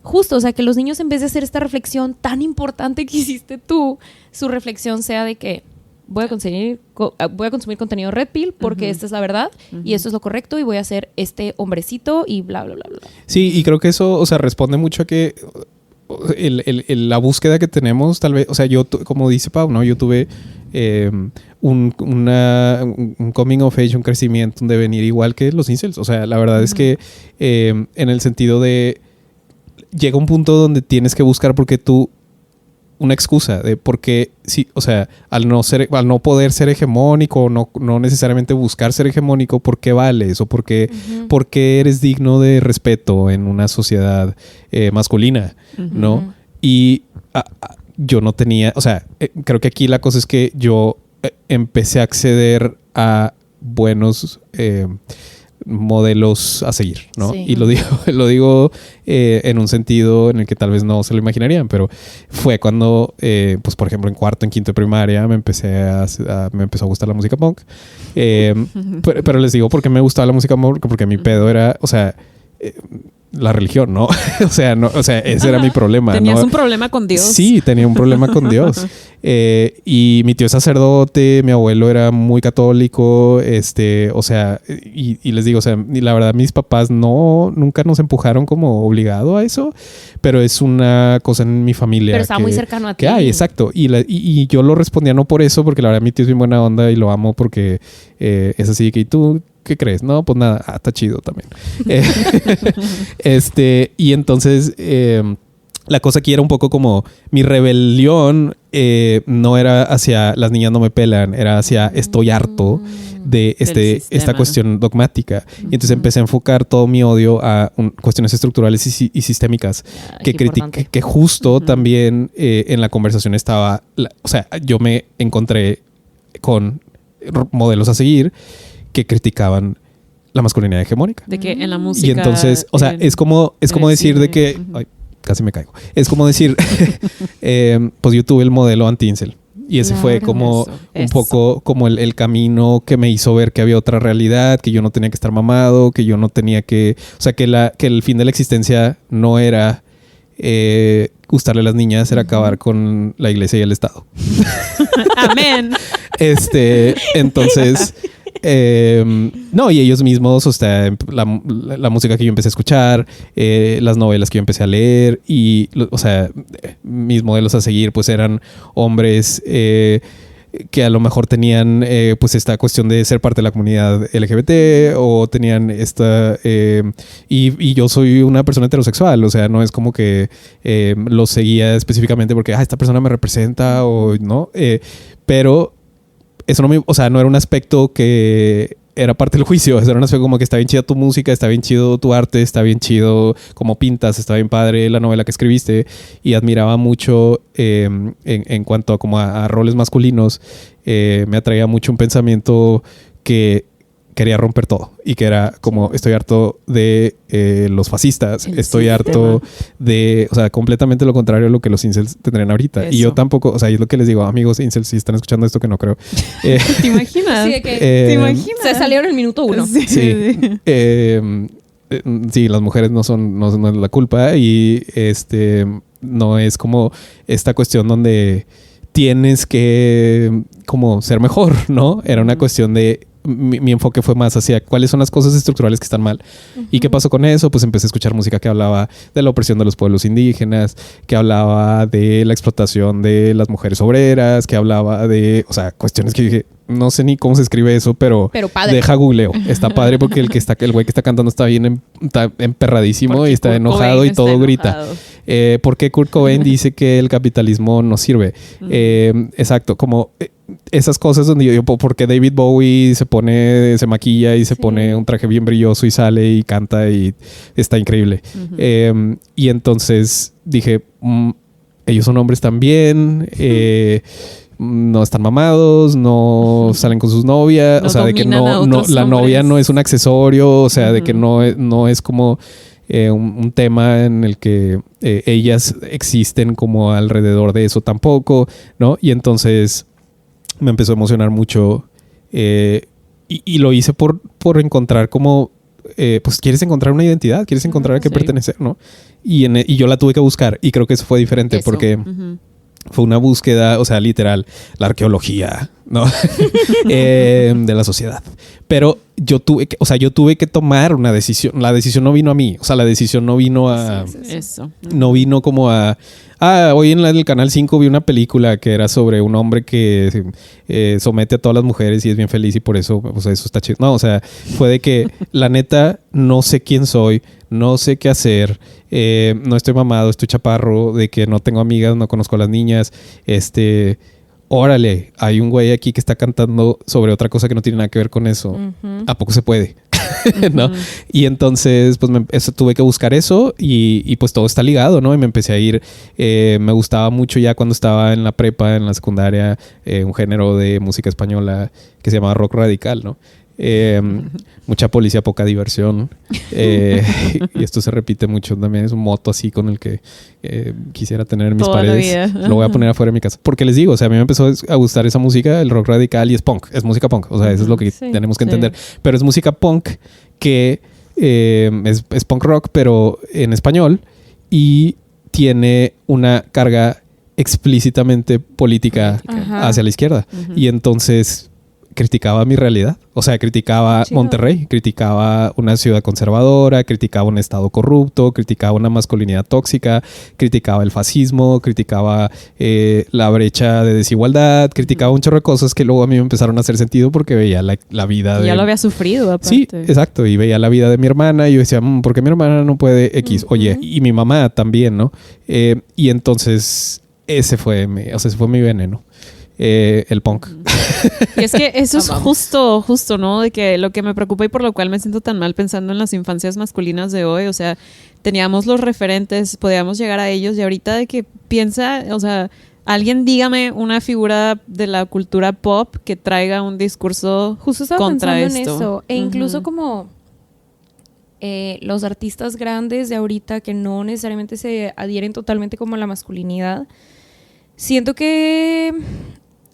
justo, o sea, que los niños en vez de hacer esta reflexión tan importante que hiciste tú, su reflexión sea de que voy a consumir contenido Red Pill porque esta es la verdad y esto es lo correcto y voy a ser este hombrecito y bla, bla, bla, bla. Sí, y creo que eso, o sea, responde mucho a que la búsqueda que tenemos, tal vez, o sea, yo, como dice Pau, ¿no? Yo tuve un coming of age, un crecimiento, un devenir igual que los incels. O sea, la verdad es que en el sentido de llega un punto donde tienes que buscar porque tú una excusa de por qué, sí, o sea, al no poder ser hegemónico, no necesariamente buscar ser hegemónico, ¿por qué vales? O por qué eres digno de respeto en una sociedad masculina, ¿no? Y yo no tenía, o sea, creo que aquí la cosa es que yo empecé a acceder a buenos modelos a seguir, ¿no? Sí. Y lo digo en un sentido en el que tal vez no se lo imaginarían, pero fue cuando, pues por ejemplo, en cuarto, en quinto de primaria me empezó a gustar la música punk. Pero les digo por qué me gustaba la música punk, porque mi pedo era, o sea, la religión, ¿no? o sea, ese era mi problema. Tenías ¿no? un problema con Dios. Sí, tenía un problema con Dios. Y mi tío es sacerdote, mi abuelo era muy católico, o sea, y les digo, o sea, y la verdad mis papás nunca nos empujaron como obligado a eso, pero es una cosa en mi familia. Pero está muy cercano a ti. Que hay, exacto. Y yo lo respondía no por eso, porque la verdad mi tío es bien buena onda y lo amo porque es así que, ¿y tú qué crees? No, pues nada, está chido también. Y entonces la cosa aquí era un poco como mi rebelión no era hacia las niñas no me pelan, era hacia estoy harto de esta cuestión dogmática. Y entonces empecé a enfocar todo mi odio a cuestiones estructurales y sistémicas que justo también en la conversación estaba, o sea, yo me encontré con modelos a seguir que criticaban la masculinidad hegemónica. De que en la música... Y entonces, o sea, es como decir cine, de que... Ay, casi me caigo. Es como decir, pues yo tuve el modelo anti-incel. Y ese fue como un poco como el camino que me hizo ver que había otra realidad, que yo no tenía que estar mamado, que yo no tenía que... O sea, que el fin de la existencia no era gustarle a las niñas, era acabar con la iglesia y el Estado. Amén. Entonces... no, y ellos mismos, o sea, la música que yo empecé a escuchar, las novelas que yo empecé a leer y, o sea, mis modelos a seguir pues eran hombres que a lo mejor tenían pues esta cuestión de ser parte de la comunidad LGBT o tenían esta... y yo soy una persona heterosexual, o sea, no es como que lo seguía específicamente porque esta persona me representa o no, pero... Eso no era un aspecto que era parte del juicio. Era un aspecto como que está bien chida tu música, está bien chido tu arte, está bien chido cómo pintas, está bien padre la novela que escribiste, y admiraba mucho en cuanto a, como a roles masculinos. Me atraía mucho un pensamiento que quería romper todo y que era como estoy harto de los fascistas, estoy harto de, o sea, completamente lo contrario a lo que los incels tendrían ahorita. Eso. Y yo tampoco, o sea, es lo que les digo, amigos incels, si están escuchando esto, que no creo. ¿Te imaginas? Sí, ¿te imaginas? Se salieron en el minuto 1. Sí. Sí, las mujeres no es la culpa, y no es como esta cuestión donde tienes que como ser mejor, ¿no? Era una cuestión de mi enfoque fue más hacia cuáles son las cosas estructurales que están mal. ¿Y qué pasó con eso? Pues empecé a escuchar música que hablaba de la opresión de los pueblos indígenas, que hablaba de la explotación de las mujeres obreras, que hablaba de, o sea, cuestiones que dije, no sé ni cómo se escribe eso, pero deja googleo. Está padre porque el güey que está cantando está bien está emperradísimo porque y está Kurt enojado Cobain y todo enojado. Grita. Porque Kurt Cobain dice que el capitalismo no sirve. Exacto, como esas cosas donde yo digo, porque David Bowie se maquilla y se pone un traje bien brilloso y sale y canta y está increíble. Y entonces dije, ellos son hombres también, no están mamados, no salen con sus novias, o sea, de que la novia no es un accesorio, o sea, de que no es como un tema en el que ellas existen como alrededor de eso tampoco, ¿no? Y entonces me empezó a emocionar mucho y lo hice por encontrar como pues quieres encontrar una identidad, quieres encontrar a qué pertenecer, ¿no? Y yo la tuve que buscar, y creo que eso fue diferente porque fue una búsqueda, o sea, literal, la arqueología, ¿no? De la sociedad. Pero yo tuve que tomar una decisión. La decisión no vino a mí. O sea, la decisión no vino a... Eso. No vino como a... hoy en el Canal 5 vi una película que era sobre un hombre que somete a todas las mujeres y es bien feliz y por eso, o sea, eso está chido. No, o sea, fue de que la neta no sé quién soy, no sé qué hacer, no estoy mamado, estoy chaparro, de que no tengo amigas, no conozco a las niñas, órale, hay un güey aquí que está cantando sobre otra cosa que no tiene nada que ver con eso. ¿A poco se puede? ¿No? Y entonces pues tuve que buscar eso y pues todo está ligado, ¿no? Y me empecé a ir, me gustaba mucho ya cuando estaba en la prepa, en la secundaria, un género de música española que se llamaba rock radical, ¿no? Mucha policía, poca diversión, y esto se repite mucho también. Es un moto así con el que quisiera tener en mis toda paredes. Lo voy a poner afuera de mi casa porque les digo, o sea, a mí me empezó a gustar esa música, el rock radical, y es punk, es música punk, o sea, eso es lo que tenemos que entender, pero es música punk que es punk rock pero en español, y tiene una carga explícitamente política hacia la izquierda. Y entonces criticaba mi realidad. O sea, criticaba Monterrey, criticaba una ciudad conservadora, criticaba un estado corrupto, criticaba una masculinidad tóxica, criticaba el fascismo, criticaba la brecha de desigualdad, criticaba un chorro de cosas que luego a mí me empezaron a hacer sentido porque veía la vida de... Ya lo había sufrido, aparte. Sí, exacto. Y veía la vida de mi hermana y yo decía, ¿por qué mi hermana no puede X? Oye, y mi mamá también, ¿no? Y entonces ese fue mi veneno. El punk. Y es que eso es justo, ¿no? De que lo que me preocupa y por lo cual me siento tan mal pensando en las infancias masculinas de hoy, o sea, teníamos los referentes, podíamos llegar a ellos, y ahorita de que piensa, o sea, alguien dígame una figura de la cultura pop que traiga un discurso justo contra esto. En eso. E incluso como los artistas grandes de ahorita que no necesariamente se adhieren totalmente como a la masculinidad, siento que,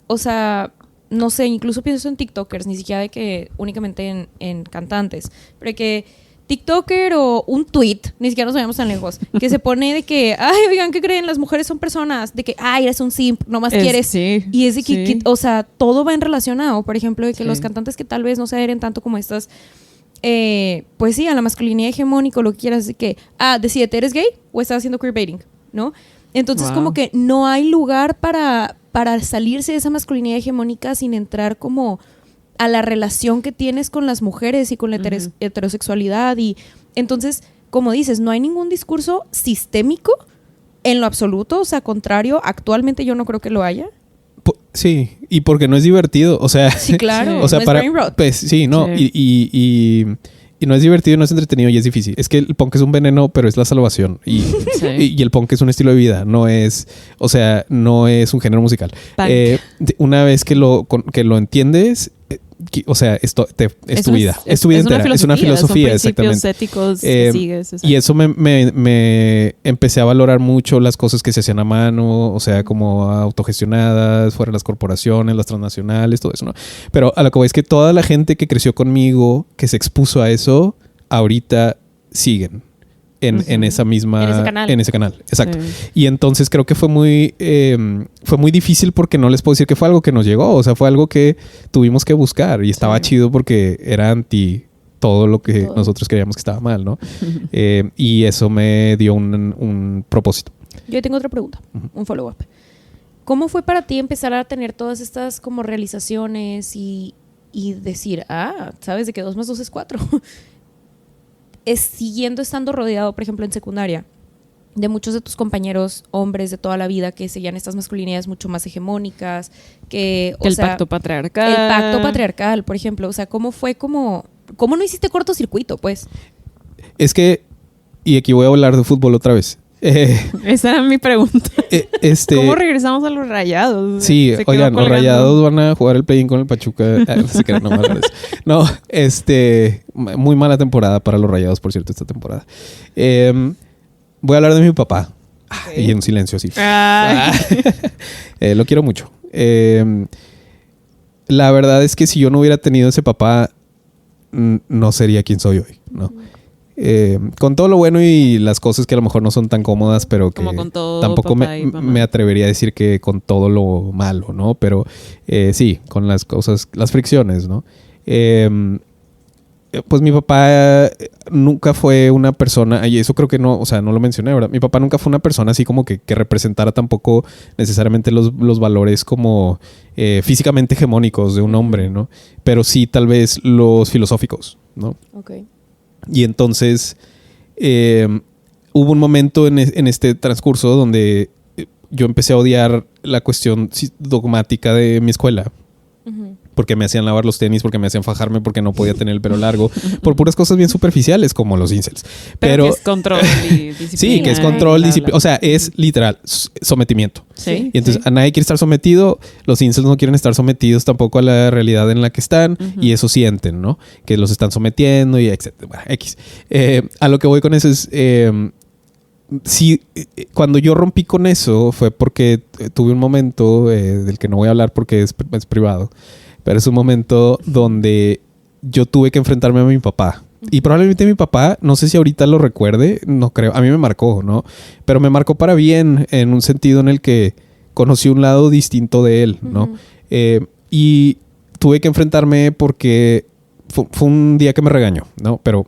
o sea, no sé, incluso pienso en TikTokers, ni siquiera de que únicamente en cantantes, pero de que TikToker o un tweet, ni siquiera nos vayamos tan lejos, que se pone de que, ay, oigan, ¿qué creen? Las mujeres son personas, de que, ay, eres un simp, nomás quieres. Sí, y es de que, o sea, todo va en relacionado, por ejemplo, de que los cantantes que tal vez no se adhieren tanto como estas, pues sí, a la masculinidad hegemónica, lo que quieras, de que, decídete, ¿eres gay o estás haciendo queerbaiting? ¿No? Entonces como que no hay lugar para salirse de esa masculinidad hegemónica sin entrar como a la relación que tienes con las mujeres y con la heterosexualidad. Y entonces, como dices, no hay ningún discurso sistémico en lo absoluto, o sea, contrario, actualmente yo no creo que lo haya, Sí, y porque no es divertido, o sea... Sí, claro. O sea, no para... es brain rot. Pues sí, ¿no? Sí. Y no es divertido, no es entretenido y es difícil. Es que el punk es un veneno, pero es la salvación. Y el punk es un estilo de vida, no es... O sea, no es un género musical. Una vez que lo entiendes... o sea, esto es tu vida. Es tu vida entera. Es una filosofía, son exactamente. Éticos que sigues. Y eso me empecé a valorar mucho las cosas que se hacían a mano, o sea, como autogestionadas, fuera de las corporaciones, las transnacionales, todo eso, ¿no? Pero a lo que voy es que toda la gente que creció conmigo, que se expuso a eso, ahorita siguen en esa misma... En ese canal. Exacto. Sí. Y entonces creo que fue muy difícil porque no les puedo decir que fue algo que nos llegó. O sea, fue algo que tuvimos que buscar. Y estaba chido porque era anti todo lo que nosotros creíamos que estaba mal, ¿no? Y eso me dio un propósito. Yo tengo otra pregunta, un follow-up. ¿Cómo fue para ti empezar a tener todas estas como realizaciones y decir, sabes de que 2 más 2 es 4? Siguiendo estando rodeado, por ejemplo, en secundaria, de muchos de tus compañeros hombres de toda la vida que seguían estas masculinidades mucho más hegemónicas, que el pacto patriarcal. El pacto patriarcal, por ejemplo. O sea, ¿cómo fue ¿cómo no hiciste cortocircuito, pues? Es que, y aquí voy a hablar de fútbol otra vez. Esa era mi pregunta. ¿Cómo regresamos a los Rayados? Sí, oigan, los Rayados van a jugar el play-in con el Pachuca. No, muy mala temporada para los Rayados, por cierto, esta temporada. Voy a hablar de mi papá. Y en silencio, así. Lo quiero mucho. La verdad es que si yo no hubiera tenido ese papá, no sería quien soy hoy, ¿no? Con todo lo bueno y las cosas que a lo mejor no son tan cómodas, pero que tampoco me atrevería a decir que con todo lo malo, ¿no? Pero sí, con las cosas, las fricciones, ¿no? Pues mi papá nunca fue una persona, y eso creo que no, o sea, no lo mencioné, ¿verdad? Mi papá nunca fue una persona así como que representara tampoco necesariamente los valores como físicamente hegemónicos de un hombre, ¿no? Pero sí tal vez los filosóficos, ¿no? Okay. Y entonces hubo un momento en este transcurso donde yo empecé a odiar la cuestión dogmática de mi escuela. Porque me hacían lavar los tenis, porque me hacían fajarme, porque no podía tener el pelo largo, por puras cosas bien superficiales como los incels. Pero que es control y disciplina. Sí, que es control, disciplina. O sea, es literal sometimiento. Sí. Y entonces a nadie quiere estar sometido. Los incels no quieren estar sometidos tampoco a la realidad en la que están. Y eso sienten, ¿no? Que los están sometiendo y etcétera. Bueno, X. A lo que voy con eso es... sí, cuando yo rompí con eso fue porque tuve un momento del que no voy a hablar porque es privado. Pero es un momento donde yo tuve que enfrentarme a mi papá. Y probablemente mi papá, no sé si ahorita lo recuerde, no creo. A mí me marcó, ¿no? Pero me marcó para bien en un sentido en el que conocí un lado distinto de él, ¿no? Y tuve que enfrentarme porque fue un día que me regañó, ¿no? Pero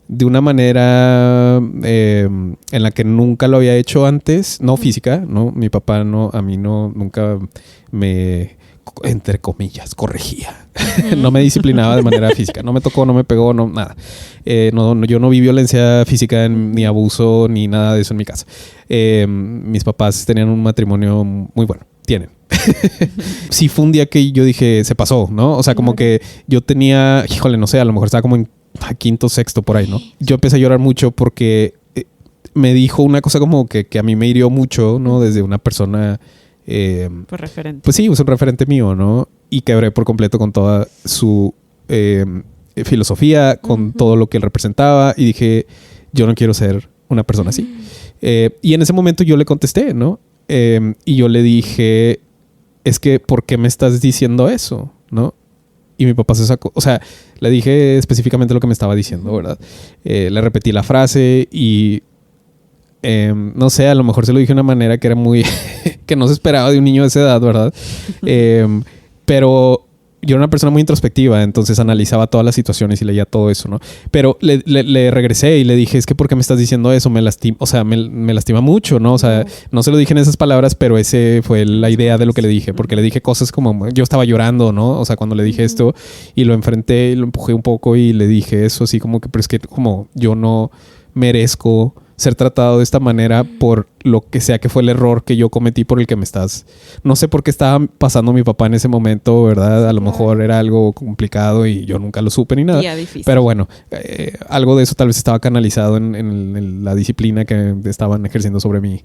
de una manera en la que nunca lo había hecho antes, no física, ¿no? Mi papá a mí nunca me... entre comillas, corregía. No me disciplinaba de manera física. No me tocó, no me pegó, no, nada. Yo no vi violencia física, ni abuso, ni nada de eso en mi casa. Mis papás tenían un matrimonio muy bueno. Tienen. Sí, fue un día que yo dije, se pasó, ¿no? O sea, como que yo tenía, híjole, no sé, a lo mejor estaba como en quinto, sexto, por ahí, ¿no? Yo empecé a llorar mucho porque me dijo una cosa como que a mí me hirió mucho, ¿no? Desde una persona... pues referente. Pues sí, es un referente mío, ¿no? Y quebré por completo con toda su filosofía, con todo lo que él representaba y dije, yo no quiero ser una persona así. Y en ese momento yo le contesté, ¿no? Y yo le dije, es que, ¿por qué me estás diciendo eso? ¿No? Y mi papá se sacó, o sea, le dije específicamente lo que me estaba diciendo, ¿verdad? Le repetí la frase y... no sé, a lo mejor se lo dije de una manera que era muy... que no se esperaba de un niño de esa edad, ¿verdad? Pero yo era una persona muy introspectiva, entonces analizaba todas las situaciones y leía todo eso, ¿no? Pero le regresé y le dije, es que ¿por qué me estás diciendo eso? Me lastima, o sea, me lastima mucho, ¿no? O sea, no se lo dije en esas palabras, pero ese fue la idea de lo que le dije, porque le dije cosas como... Yo estaba llorando, ¿no? O sea, cuando le dije esto y lo enfrenté y lo empujé un poco y le dije eso así como que, pero es que como yo no merezco ser tratado de esta manera por lo que sea que fue el error que yo cometí por el que me estás... No sé por qué estaba pasando mi papá en ese momento, ¿verdad? A lo mejor era algo complicado y yo nunca lo supe ni nada. Pero bueno, algo de eso tal vez estaba canalizado en la disciplina que estaban ejerciendo sobre mí.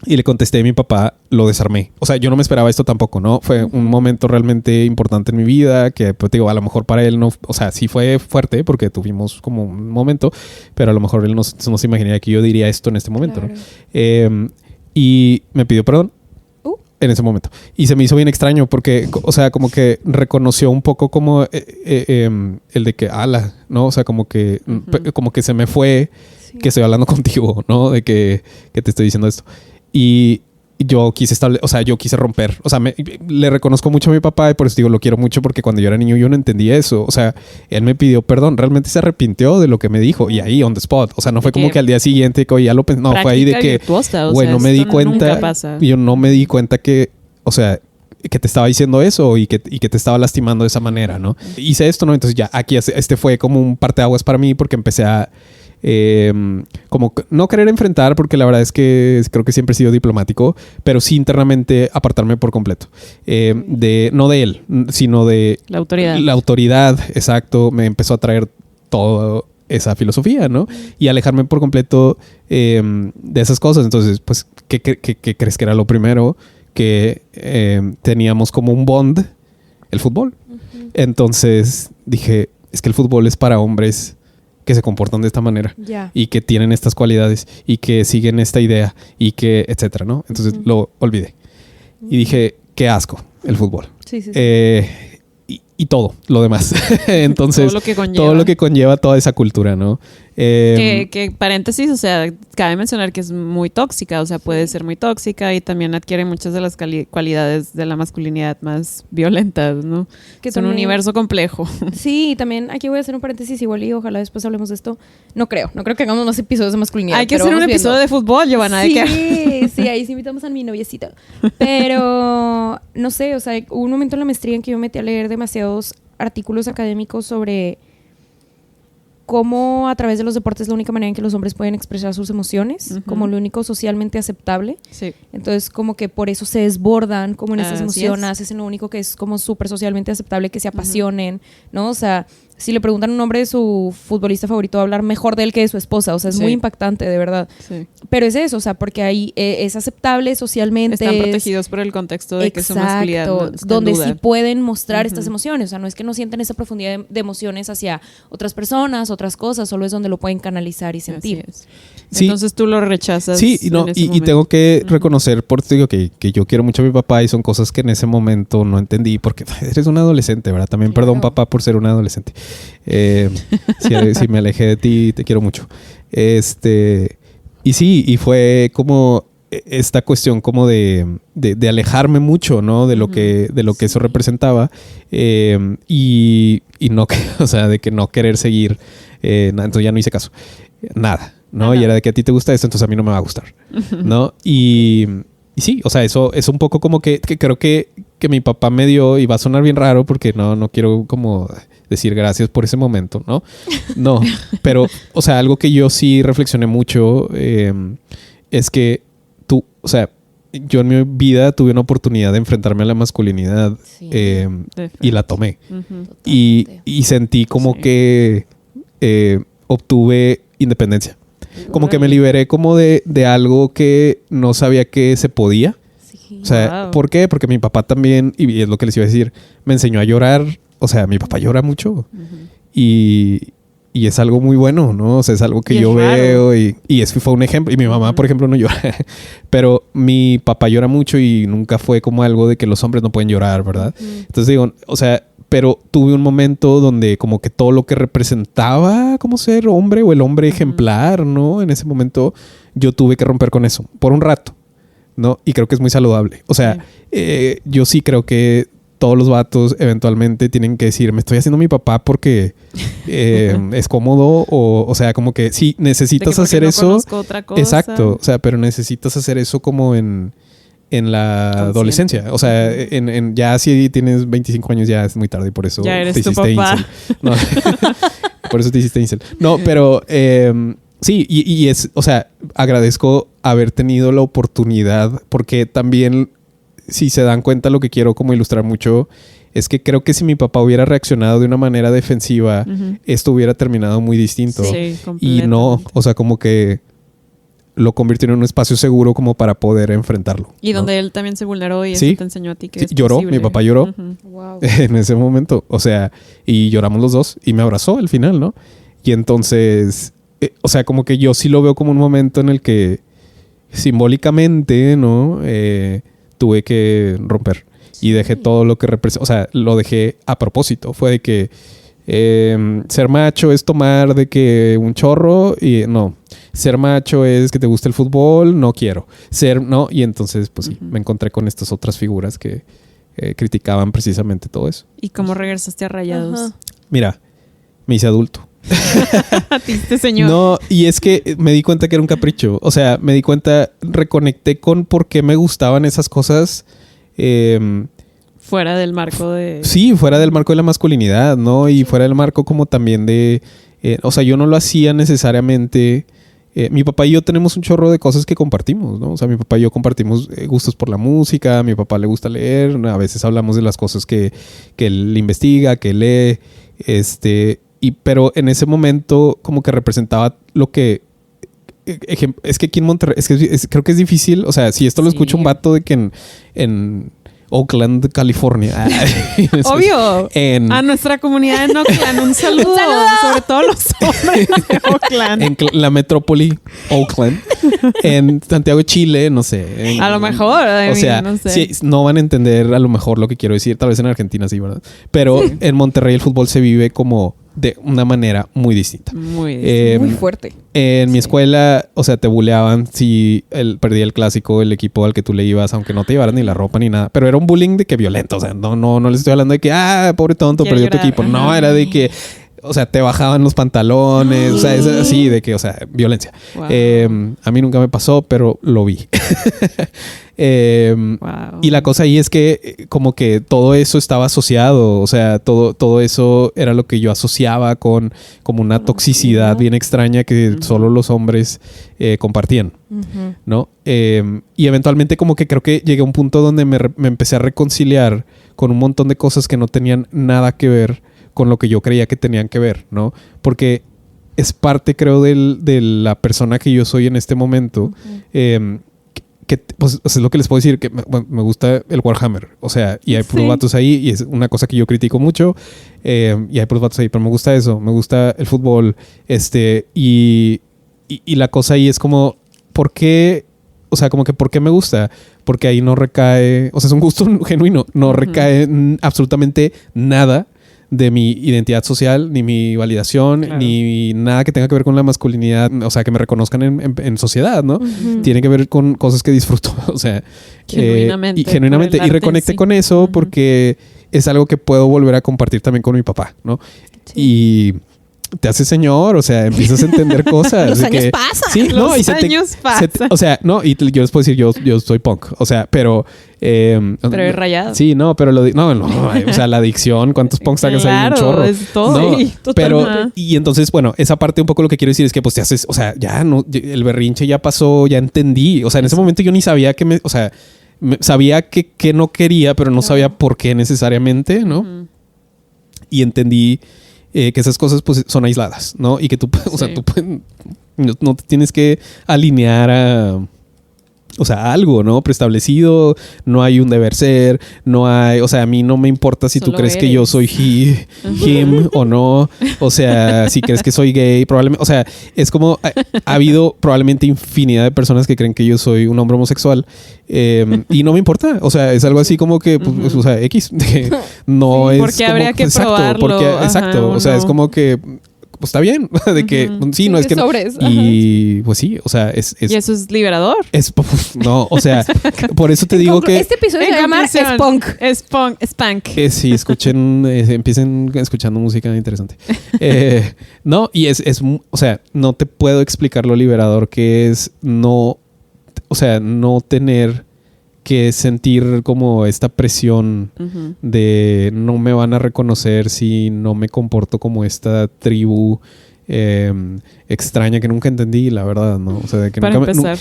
Y le contesté a mi papá, lo desarmé. O sea, yo no me esperaba esto tampoco, ¿no? Fue un momento realmente importante en mi vida que, pues, digo, a lo mejor para él no... O sea, sí fue fuerte porque tuvimos como un momento, pero a lo mejor él no se imaginaría que yo diría esto en este momento, claro. ¿No? Y me pidió perdón en ese momento. Y se me hizo bien extraño porque, o sea, como que reconoció un poco como el de que, ala, ¿no? O sea, como que se me fue que estoy hablando contigo, ¿no? De que te estoy diciendo esto. Y yo quise yo quise romper. O sea, le reconozco mucho a mi papá y por eso digo, lo quiero mucho porque cuando yo era niño yo no entendía eso. O sea, él me pidió perdón. Realmente se arrepintió de lo que me dijo. Y ahí, on the spot. O sea, no fue como que al día siguiente, que ya lo pensé. No, fue ahí de que, güey, no me di cuenta. Yo no me di cuenta que, o sea, que te estaba diciendo eso y que te estaba lastimando de esa manera, ¿no? Hice esto, ¿no? Entonces ya aquí fue como un parteaguas para mí porque empecé a como no querer enfrentar, porque la verdad es que creo que siempre he sido diplomático, pero sí internamente apartarme por completo, no de él, sino de la autoridad, exacto. Me empezó a traer toda esa filosofía, ¿no? Y alejarme por completo de esas cosas. Entonces, pues, ¿qué crees que era lo primero? Que teníamos como un bond, el fútbol. Entonces dije, es que el fútbol es para hombres que se comportan de esta manera y que tienen estas cualidades y que siguen esta idea y que etcétera, ¿no? Entonces lo olvidé y dije, qué asco el fútbol. Sí. Y todo lo demás. Entonces, todo lo que conlleva toda esa cultura, ¿no? Que paréntesis, o sea, cabe mencionar que es muy tóxica, o sea, puede ser muy tóxica y también adquiere muchas de las cualidades de la masculinidad más violentas, ¿no? Que es un universo complejo. Sí, también aquí voy a hacer un paréntesis igual y ojalá después hablemos de esto. No creo que hagamos más episodios de masculinidad. Hay que hacer un episodio de fútbol, Giovanna. Sí, ahí sí invitamos a mi noviecito. Pero, no sé, o sea, hubo un momento en la maestría en que yo me metí a leer demasiados artículos académicos sobre cómo a través de los deportes es la única manera en que los hombres pueden expresar sus emociones, como lo único socialmente aceptable. Sí. Entonces, como que por eso se desbordan como en esas emociones, es lo único que es como súper socialmente aceptable que se apasionen, ¿no? O sea, si le preguntan a un hombre de su futbolista favorito, va a hablar mejor de él que de su esposa. O sea, es muy impactante, de verdad. Sí. Pero es eso, o sea, porque ahí es aceptable socialmente. Están protegidos por el contexto de que su masculinidad no está donde sí pueden mostrar estas emociones. O sea, no es que no sienten esa profundidad de emociones hacia otras personas, otras cosas, solo es donde lo pueden canalizar y sentir. Sí. Entonces tú lo rechazas. Sí, y tengo que reconocer, por eso digo que yo quiero mucho a mi papá y son cosas que en ese momento no entendí porque eres un adolescente, ¿verdad? También perdón, papá, por ser un adolescente. Si me alejé de ti, te quiero mucho. Y sí, y fue como esta cuestión como de alejarme mucho, ¿no? De lo que eso representaba. Y no, o sea, de que no querer seguir. Entonces ya no hice caso. Nada, ¿no? Y era de que a ti te gusta esto, entonces a mí no me va a gustar, ¿no? Y sí, o sea, eso es un poco como que creo que mi papá me dio, y va a sonar bien raro porque no quiero como decir gracias por ese momento, ¿no? No, pero, o sea, algo que yo sí reflexioné mucho es que o sea, yo en mi vida tuve una oportunidad de enfrentarme a la masculinidad y la tomé. Y sentí como que obtuve independencia. Como que me liberé como de algo que no sabía que se podía. O sea, ¿por qué? Porque mi papá también, y es lo que les iba a decir, me enseñó a llorar. O sea, mi papá llora mucho. Y es algo muy bueno, ¿no? O sea, es algo que yo veo y eso fue un ejemplo. Y mi mamá, por ejemplo, no llora. Pero mi papá llora mucho y nunca fue como algo de que los hombres no pueden llorar, ¿verdad? Entonces digo, o sea, pero tuve un momento donde como que todo lo que representaba como ser hombre o el hombre ejemplar, ¿no? En ese momento yo tuve que romper con eso por un rato, ¿no? Y creo que es muy saludable. O sea, yo sí creo que todos los vatos eventualmente tienen que decir, me estoy haciendo mi papá porque es cómodo o sea, como que sí, necesitas hacer no eso. Otra cosa. Exacto, o sea, pero necesitas hacer eso como en la adolescencia. O sea, ya si tienes 25 años ya es muy tarde y por eso ya eres te tu hiciste papá. incel. No, por eso te hiciste incel. No, pero Sí, y es, o sea, agradezco haber tenido la oportunidad, porque también, si se dan cuenta, lo que quiero como ilustrar mucho es que creo que si mi papá hubiera reaccionado de una manera defensiva, esto hubiera terminado muy distinto. Sí, y no, o sea, como que lo convirtió en un espacio seguro como para poder enfrentarlo. Y donde él también se vulneró y Sí. eso te enseñó a ti que Sí, es lloró, posible. mi papá lloró. Wow. En ese momento, o sea, y lloramos los dos y me abrazó al final, ¿no? Y entonces, o sea, como que yo sí lo veo como un momento en el que simbólicamente, ¿no? Tuve que romper y dejé todo lo que representa, o sea, lo dejé a propósito. Fue de que ser macho es tomar de que un chorro y no. Ser macho es que te guste el fútbol, no quiero. No, y entonces, pues sí, me encontré con estas otras figuras que criticaban precisamente todo eso. ¿Y cómo regresaste a Rayados? Ajá. Mira, me hice adulto. A ti, este señor. No, y es que me di cuenta que era un capricho. O sea, me di cuenta, reconecté con por qué me gustaban esas cosas. Fuera del marco de... Sí, fuera del marco de la masculinidad, ¿no? Y fuera del marco como también de... o sea, yo no lo hacía necesariamente... mi papá y yo tenemos un chorro de cosas que compartimos, ¿no? O sea, mi papá y yo compartimos gustos por la música, a mi papá le gusta leer, a veces hablamos de las cosas que él investiga, que lee, pero en ese momento como que representaba lo que... Es que aquí en Monterrey, creo que es difícil, o sea, si esto lo escucha un vato de que en Oakland, California. Obvio. A nuestra comunidad en Oakland, un saludo. Sobre todo los hombres de Oakland. En la metrópoli Oakland. En Santiago de Chile, no sé. A lo mejor. O sea, no sé. sí, no van a entender a lo mejor lo que quiero decir. Tal vez en Argentina sí, ¿verdad? Pero en Monterrey el fútbol se vive como de una manera muy distinta. Muy fuerte. En mi escuela, o sea, te buleaban si perdía el clásico, el equipo al que tú le ibas, aunque no te llevaran ni la ropa ni nada. Pero era un bullying de que violento. O sea, no les estoy hablando de que, pobre tonto, Quiero perdió tu llorar. equipo. No, era de que, o sea, te bajaban los pantalones. O sea, es así de que, o sea, violencia. Wow. A mí nunca me pasó, pero lo vi. Wow. Y la cosa ahí es que como que todo eso estaba asociado, o sea, todo eso era lo que yo asociaba con como una toxicidad bien extraña que solo los hombres compartían, ¿no? Y eventualmente como que creo que llegué a un punto donde me empecé a reconciliar con un montón de cosas que no tenían nada que ver con lo que yo creía que tenían que ver, ¿no? Porque es parte, creo, de la persona que yo soy en este momento. Pues es lo que les puedo decir, que me gusta el Warhammer, o sea, y hay puros vatos ahí, y es una cosa que yo critico mucho, y hay puros vatos ahí, pero me gusta eso, me gusta el fútbol, y la cosa ahí es como, ¿por qué? O sea, como que ¿por qué me gusta? Porque ahí no recae, o sea, es un gusto genuino, no recae absolutamente nada de mi identidad social, ni mi validación, ni nada que tenga que ver con la masculinidad, o sea, que me reconozcan en sociedad, ¿no? Tiene que ver con cosas que disfruto, o sea, genuinamente, y reconecté con eso porque es algo que puedo volver a compartir también con mi papá, ¿no? Sí. Y te hace señor, o sea, empiezas a entender cosas. Los años pasan. Sí, los años pasan. O sea, no, y yo les puedo decir, yo soy punk, o sea, pero... pero es rayado. Sí, no, pero o sea, la adicción, ¿cuántos punks sacas ahí? Un chorro. Es todo. No, Sí, pero, y entonces, bueno, esa parte un poco lo que quiero decir es que pues te haces, o sea, ya no, el berrinche ya pasó, ya entendí. O sea, en ese momento yo ni sabía sabía que no quería, pero no sabía por qué necesariamente, ¿no? Y entendí que esas cosas pues son aisladas, ¿no? Y que tú, o sea, tú no te tienes que alinear a... O sea, algo, ¿no? Preestablecido, no hay un deber ser, no hay... O sea, a mí no me importa si Solo tú crees eres. que yo soy him o no. O sea, si crees que soy gay, probablemente... O sea, es como... Ha habido probablemente infinidad de personas que creen que yo soy un hombre homosexual y no me importa. O sea, es algo así como que... Pues, o sea, X. No es... Porque como, habría que probarlo. Exacto. O sea, es como que... Pues está bien, de que sí, no es que sobres. Y pues sí, o sea, y eso es liberador. No, o sea, por eso te digo que este episodio se llama Spunk. Spunk. Sí, empiecen escuchando música interesante. No, y o sea, no te puedo explicar lo liberador que es no tener que sentir como esta presión de no me van a reconocer si no me comporto como esta tribu extraña que nunca entendí, la verdad, ¿no? O sea, de que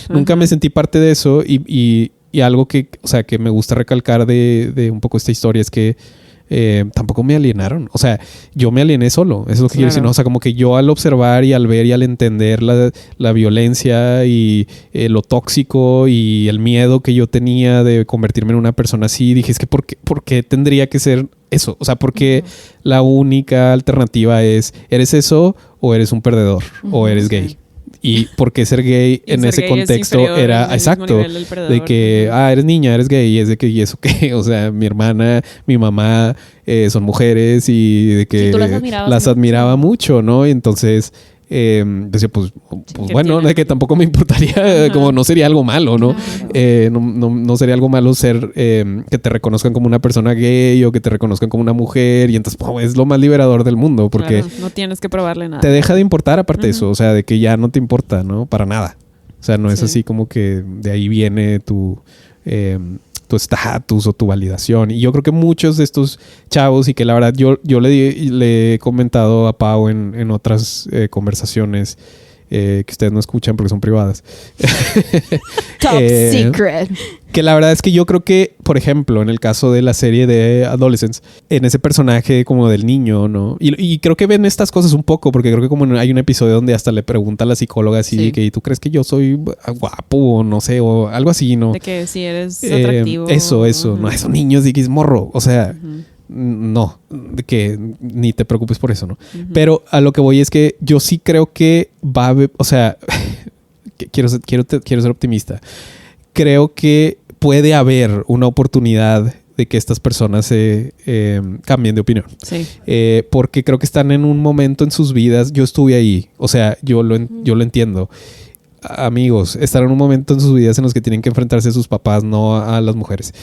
nunca me sentí parte de eso y algo que, o sea, que me gusta recalcar de un poco esta historia es que tampoco me alienaron. O sea, yo me aliené solo. Eso es lo que quiero decir, ¿no? O sea, como que yo al observar y al ver y al entender la violencia y lo tóxico y el miedo que yo tenía de convertirme en una persona así, dije, es que ¿por qué tendría que ser eso? O sea, porque la única alternativa es, ¿eres eso o eres un perdedor o eres gay? Y por qué ser gay en ese contexto era exacto de que eres niña, eres gay, y es de que ¿y eso qué? O sea, mi hermana, mi mamá son mujeres y de que las admiraba mucho, ¿no? Y entonces decía, pues bueno, de que tampoco me importaría, como no sería algo malo, ¿no? Claro. No sería algo malo ser que te reconozcan como una persona gay o que te reconozcan como una mujer, y entonces es lo más liberador del mundo, porque claro, no tienes que probarle nada. Te deja de importar aparte de eso, o sea, de que ya no te importa, ¿no? Para nada. O sea, no es así como que de ahí viene tu estatus o tu validación. Y yo creo que muchos de estos chavos, y que la verdad yo le he comentado a Pau en otras conversaciones que ustedes no escuchan porque son privadas. Top secret. Que la verdad es que yo creo que, por ejemplo, en el caso de la serie de Adolescents, en ese personaje como del niño, ¿no? Y creo que ven estas cosas un poco, porque creo que como hay un episodio donde hasta le pregunta a la psicóloga así, que ¿tú crees que yo soy guapo o no sé, o algo así, ¿no? De que si eres atractivo. Eso. No, esos niños y que es morro. O sea, no, de que ni te preocupes por eso, ¿no? Pero a lo que voy es que yo sí creo que va a haber, o sea, quiero ser optimista. Creo que puede haber una oportunidad de que estas personas se cambien de opinión. Sí. Porque creo que están en un momento en sus vidas. Yo estuve ahí. O sea, yo lo entiendo. Amigos, están en un momento en sus vidas en los que tienen que enfrentarse a sus papás, no a las mujeres.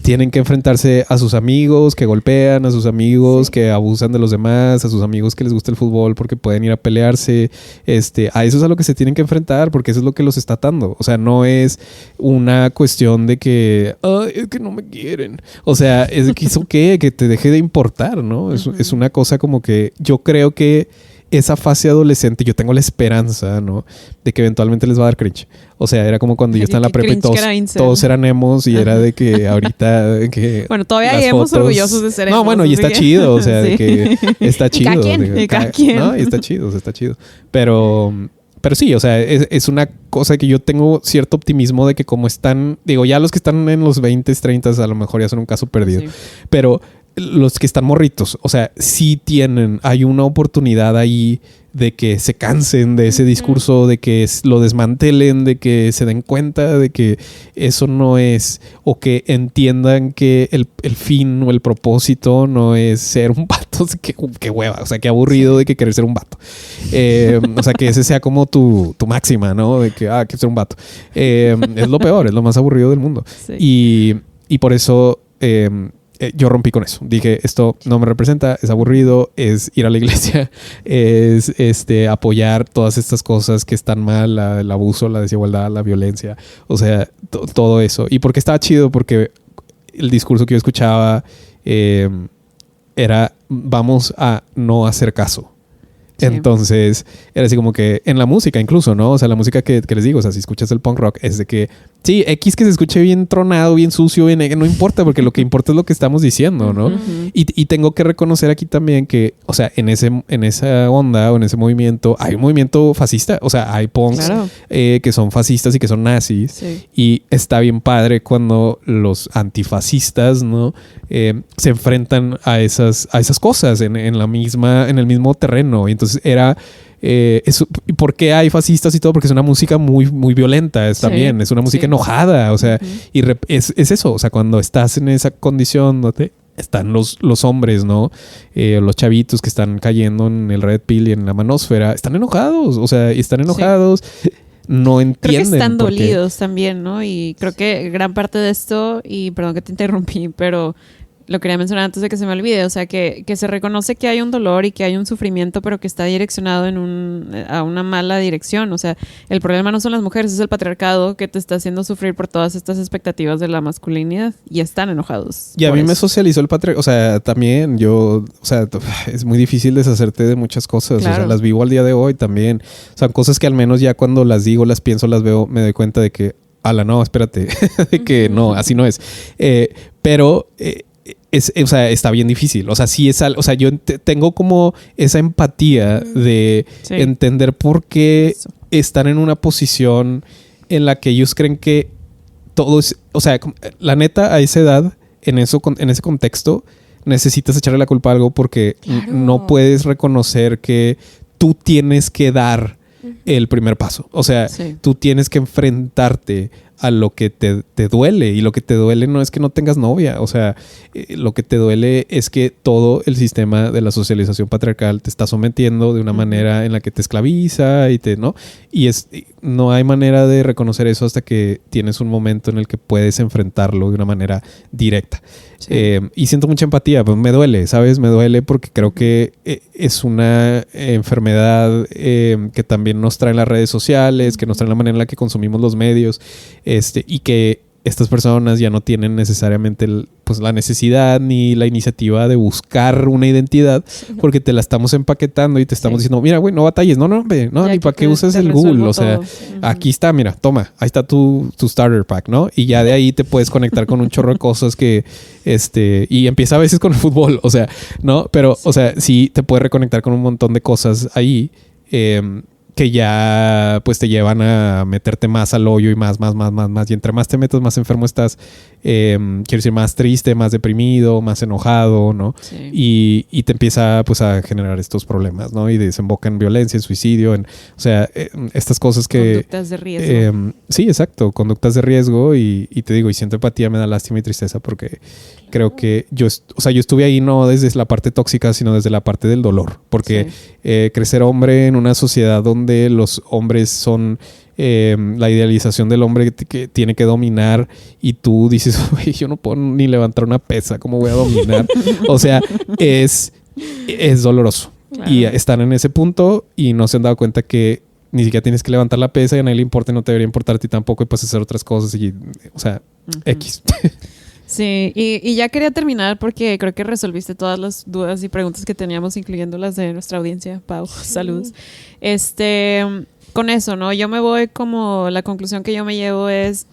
Tienen que enfrentarse a sus amigos que golpean, a sus amigos que abusan de los demás, a sus amigos que les gusta el fútbol porque pueden ir a pelearse. A eso es a lo que se tienen que enfrentar, porque eso es lo que los está atando. O sea, no es una cuestión de que es que no me quieren. O sea, es que eso que te deje de importar, ¿no? Es una cosa como que yo creo que esa fase adolescente, yo tengo la esperanza, ¿no? De que eventualmente les va a dar cringe. O sea, era como cuando yo estaba en la prepa y todos eran emos y era de que ahorita que bueno, todavía hay emos orgullosos de ser emos. No, bueno, y está chido, o sea, de que está chido. Cada quien. ¿no? Y está chido. Pero sí, o sea, es una cosa que yo tengo cierto optimismo de que como están, digo, ya los que están en los 20s, 30s a lo mejor ya son un caso perdido. Sí. Pero los que están morritos, o sea, sí hay una oportunidad ahí de que se cansen de ese discurso, de que lo desmantelen, de que se den cuenta de que eso no es, o que entiendan que el fin o el propósito no es ser un vato, que hueva, o sea, que aburrido de que querer ser un vato. O sea, que ese sea como tu máxima, ¿no? De que, que ser un vato. Es lo peor, es lo más aburrido del mundo. Sí. Y por eso yo rompí con eso. Dije, esto no me representa, es aburrido, es ir a la iglesia, es apoyar todas estas cosas que están mal, el abuso, la desigualdad, la violencia, o sea, todo eso. Y porque estaba chido, porque el discurso que yo escuchaba era, vamos a no hacer caso. Sí. Entonces, era así como que en la música incluso, ¿no? O sea, la música que les digo, o sea, si escuchas el punk rock, es de que sí, X que se escuche bien tronado, bien sucio, no importa, porque lo que importa es lo que estamos diciendo, ¿no? Y tengo que reconocer aquí también que, o sea, en esa onda o en ese movimiento, hay un movimiento fascista, o sea, hay punks que son fascistas y que son nazis. Sí. Y está bien padre cuando los antifascistas, ¿no? Se enfrentan a esas cosas en el mismo terreno. Y entonces era ¿por qué hay fascistas y todo? Porque es una música muy, muy violenta también. Es una música enojada. O sea, y es eso. O sea, cuando estás en esa condición donde están los hombres, ¿no? Los chavitos que están cayendo en el Red Pill y en la manósfera, están enojados. O sea, están enojados. No entienden. Creo que están dolidos también, ¿no? Y creo que gran parte de esto, y perdón que te interrumpí, pero lo quería mencionar antes de que se me olvide, o sea, que se reconoce que hay un dolor y que hay un sufrimiento, pero que está direccionado a una mala dirección. O sea, el problema no son las mujeres, es el patriarcado que te está haciendo sufrir por todas estas expectativas de la masculinidad y están enojados. Y a mí me socializó el patriarcado, o sea, también yo, o sea, es muy difícil deshacerte de muchas cosas, claro. O sea, las vivo al día de hoy también. Son cosas que al menos ya cuando las digo, las pienso, las veo, me doy cuenta de que, no, espérate, de que no, así no es. Pero... o sea, está bien difícil. O sea, sí es algo. O sea, yo tengo como esa empatía de entender por qué están en una posición en la que ellos creen que todo es. O sea, la neta, a esa edad, en ese contexto, necesitas echarle la culpa a algo porque no puedes reconocer que tú tienes que dar el primer paso. O sea, tú tienes que enfrentarte a lo que te duele. Y lo que te duele no es que no tengas novia. O sea, lo que te duele es que todo el sistema de la socialización patriarcal te está sometiendo de una manera en la que te esclaviza ¿no? Y no hay manera de reconocer eso hasta que tienes un momento en el que puedes enfrentarlo de una manera directa. Y siento mucha empatía, pues me duele, ¿sabes? Me duele porque creo que es una enfermedad que también nos traen las redes sociales, que nos traen la manera en la que consumimos los medios, y que estas personas ya no tienen necesariamente la necesidad ni la iniciativa de buscar una identidad porque te la estamos empaquetando y te estamos diciendo, mira, güey, no batalles, no, ni para qué uses el Google, o sea, aquí está, mira, toma, ahí está tu starter pack, ¿no? Y ya de ahí te puedes conectar con un chorro de cosas que, y empieza a veces con el fútbol, o sea, ¿no? Pero, o sea, sí te puedes reconectar con un montón de cosas ahí, que ya pues te llevan a meterte más al hoyo y más. Y entre más te metes, más enfermo estás. Quiero decir, más triste, más deprimido, más enojado, ¿no? Sí. Y te empieza pues a generar estos problemas, ¿no? Y desemboca en violencia, en suicidio, o sea, estas cosas que... Conductas de riesgo. Sí, exacto. Conductas de riesgo y te digo, y siento empatía, me da lástima y tristeza porque creo que yo estuve ahí no desde la parte tóxica, sino desde la parte del dolor. Porque crecer hombre en una sociedad donde los hombres son la idealización del hombre que tiene que dominar y tú dices, oye, yo no puedo ni levantar una pesa, ¿cómo voy a dominar? O sea, es doloroso. Claro. Y están en ese punto y no se han dado cuenta que ni siquiera tienes que levantar la pesa y a nadie le importa y no te debería importar a ti tampoco y puedes hacer otras cosas y, o sea, X. Sí, y ya quería terminar porque creo que resolviste todas las dudas y preguntas que teníamos, incluyendo las de nuestra audiencia. Pau, saludos. Con eso, ¿no? Yo me voy como, la conclusión que yo me llevo es,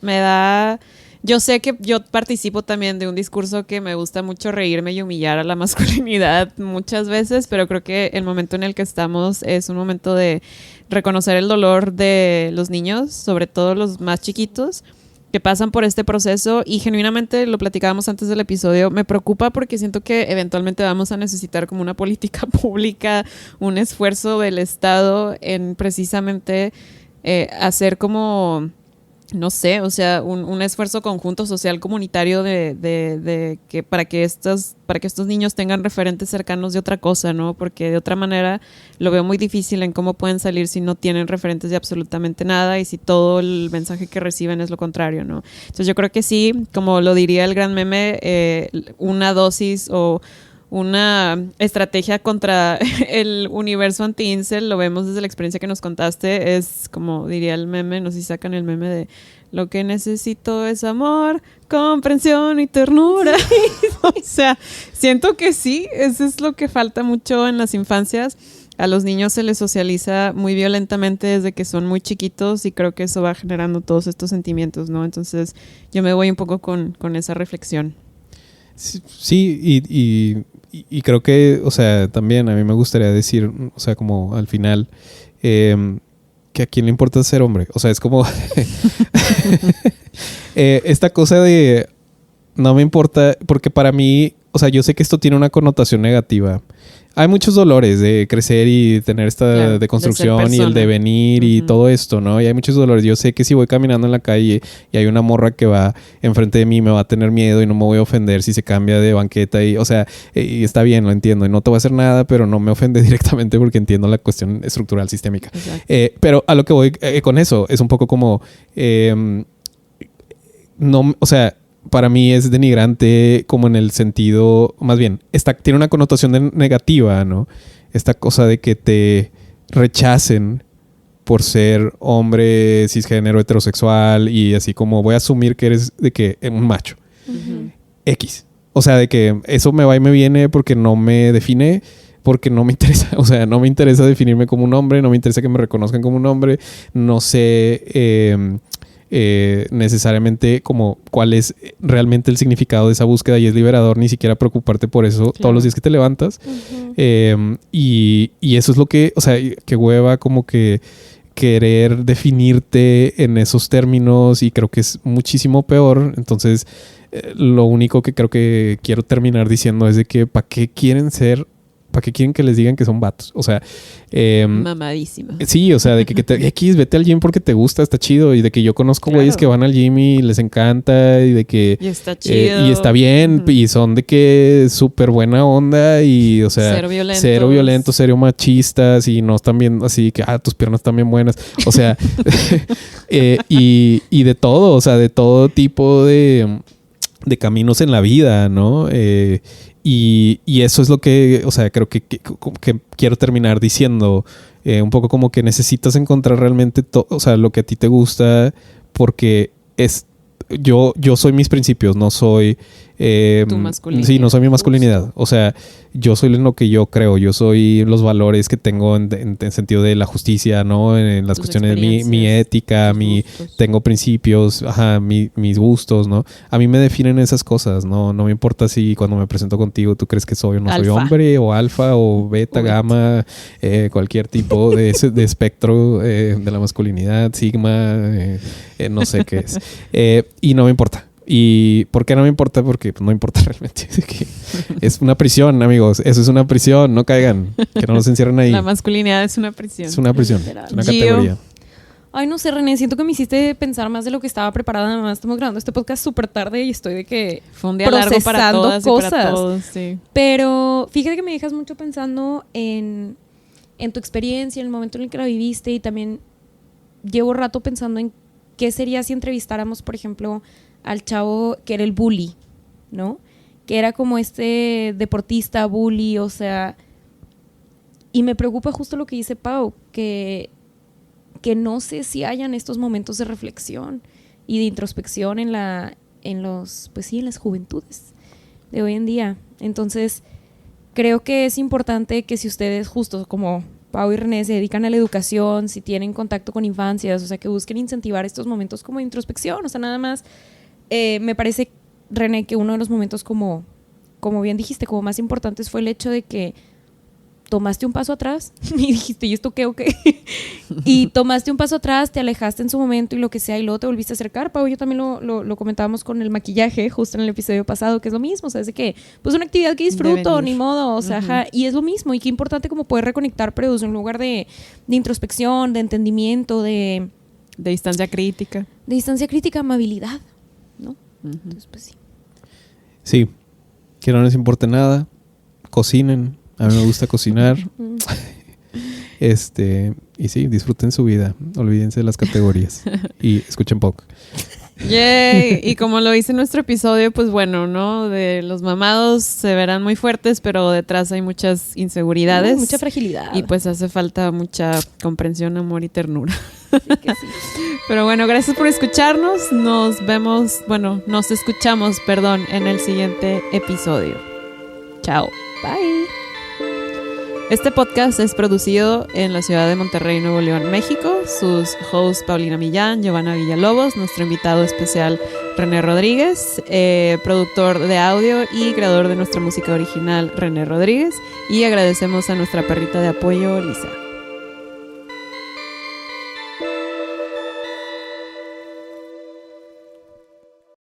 yo sé que yo participo también de un discurso que me gusta mucho reírme y humillar a la masculinidad muchas veces, pero creo que el momento en el que estamos es un momento de reconocer el dolor de los niños, sobre todo los más chiquitos, que pasan por este proceso y genuinamente, lo platicábamos antes del episodio, me preocupa porque siento que eventualmente vamos a necesitar como una política pública, un esfuerzo del Estado en precisamente hacer como, no sé, o sea, un esfuerzo conjunto social comunitario de que para que estos niños tengan referentes cercanos de otra cosa, ¿no? Porque de otra manera lo veo muy difícil en cómo pueden salir si no tienen referentes de absolutamente nada y si todo el mensaje que reciben es lo contrario, ¿no? Entonces yo creo que sí, como lo diría el gran meme, una dosis o una estrategia contra el universo anti-incel, lo vemos desde la experiencia que nos contaste, es como diría el meme, no sé si sacan el meme de lo que necesito es amor, comprensión y ternura. O sea, siento que sí, eso es lo que falta mucho en las infancias. A los niños se les socializa muy violentamente desde que son muy chiquitos y creo que eso va generando todos estos sentimientos, ¿no? Entonces yo me voy un poco con esa reflexión. Sí, y creo que, o sea, también a mí me gustaría decir, o sea, como al final, que a quién le importa ser hombre. O sea, es como esta cosa de no me importa, porque para mí, o sea, yo sé que esto tiene una connotación negativa. Hay muchos dolores de crecer y tener esta deconstrucción y el devenir y todo esto, ¿no? Y hay muchos dolores. Yo sé que si voy caminando en la calle y hay una morra que va enfrente de mí, me va a tener miedo y no me voy a ofender si se cambia de banqueta. Y, o sea, y está bien, lo entiendo. Y no te voy a hacer nada, pero no me ofende directamente porque entiendo la cuestión estructural sistémica. Pero a lo que voy con eso es un poco como... no, o sea... para mí es denigrante como en el sentido, más bien, tiene una connotación negativa, ¿no? Esta cosa de que te rechacen por ser hombre cisgénero heterosexual y así como voy a asumir que eres de que un macho. Uh-huh. X. O sea, de que eso me va y me viene porque no me define, porque no me interesa. O sea, no me interesa definirme como un hombre, no me interesa que me reconozcan como un hombre. No sé necesariamente como cuál es realmente el significado de esa búsqueda y es liberador ni siquiera preocuparte por eso todos los días que te levantas. Uh-huh. Y eso es lo que, o sea, que hueva como que querer definirte en esos términos y creo que es muchísimo peor. Entonces, lo único que creo que quiero terminar diciendo es de que ¿para qué quieren que les digan que son vatos? O sea... mamadísima. Sí, o sea, de que vete al gym porque te gusta, está chido. Y de que yo conozco güeyes que van al gym y les encanta y de que... Y está chido. Y está bien. Uh-huh. Y son de que súper buena onda y, o sea... Cero violentos, cero machistas y no están bien así que, tus piernas están bien buenas. O sea... y de todo, o sea, de todo tipo de caminos en la vida, ¿no? Y eso es lo que, o sea, creo que quiero terminar diciendo. Un poco como que necesitas encontrar realmente o sea, lo que a ti te gusta porque es... Yo soy mis principios, no soy... tu masculinidad. Sí, no soy mi masculinidad. O sea, yo soy en lo que yo creo. Yo soy los valores que tengo en sentido de la justicia, ¿no? En las cuestiones de mi ética, tengo principios, mis gustos, ¿no? A mí me definen esas cosas, ¿no? No me importa si cuando me presento contigo tú crees que soy o no soy hombre, o alfa, o beta, gamma, cualquier tipo de espectro de la masculinidad, sigma, no sé qué es. Y no me importa. ¿Y por qué no me importa? Porque no me importa realmente. Es una prisión, amigos. Eso es una prisión. No caigan. Que no nos encierren ahí. La masculinidad es una prisión. Es una prisión. Es una categoría. Ay, no sé, René. Siento que me hiciste pensar más de lo que estaba preparada. Además, estamos grabando este podcast súper tarde y estoy de que fue un día largo para todas cosas. Y para todos, sí. Pero fíjate que me dejas mucho pensando en tu experiencia, en el momento en el que la viviste y también llevo rato pensando en qué sería si entrevistáramos, por ejemplo, al chavo que era el bully, ¿no? Que era como este deportista bully, o sea... Y me preocupa justo lo que dice Pau, que no sé si hayan estos momentos de reflexión y de introspección en las juventudes de hoy en día. Entonces, creo que es importante que si ustedes, justo como Pau y René, se dedican a la educación, si tienen contacto con infancias, o sea, que busquen incentivar estos momentos como de introspección, o sea, nada más... me parece, René, que uno de los momentos como bien dijiste, como más importantes fue el hecho de que tomaste un paso atrás y dijiste, ¿y esto qué o qué? Y tomaste un paso atrás, te alejaste en su momento y lo que sea, y luego te volviste a acercar. Pau, yo también lo comentábamos con el maquillaje, justo en el episodio pasado, que es lo mismo, o sea, es de que, pues una actividad que disfruto, ni modo, o sea, y es lo mismo, y qué importante como poder reconectar, pero desde un lugar de introspección, de entendimiento, de distancia crítica. De distancia crítica, amabilidad, ¿no? Entonces, pues sí. Sí, que no les importe nada, cocinen. A mí me gusta cocinar. Y sí, disfruten su vida. Olvídense de las categorías. Y escuchen pop. Yay. Y como lo hice en nuestro episodio, pues bueno, ¿no? De los mamados se verán muy fuertes, pero detrás hay muchas inseguridades. Mucha fragilidad. Y pues hace falta mucha comprensión, amor y ternura. Sí que sí. Pero bueno, gracias por escucharnos. Nos escuchamos, en el siguiente episodio. Chao. Bye. Este podcast es producido en la ciudad de Monterrey, Nuevo León, México. Sus hosts Paulina Millán, Giovanna Villalobos, nuestro invitado especial René Rodríguez, productor de audio y creador de nuestra música original René Rodríguez. Y agradecemos a nuestra perrita de apoyo, Lisa.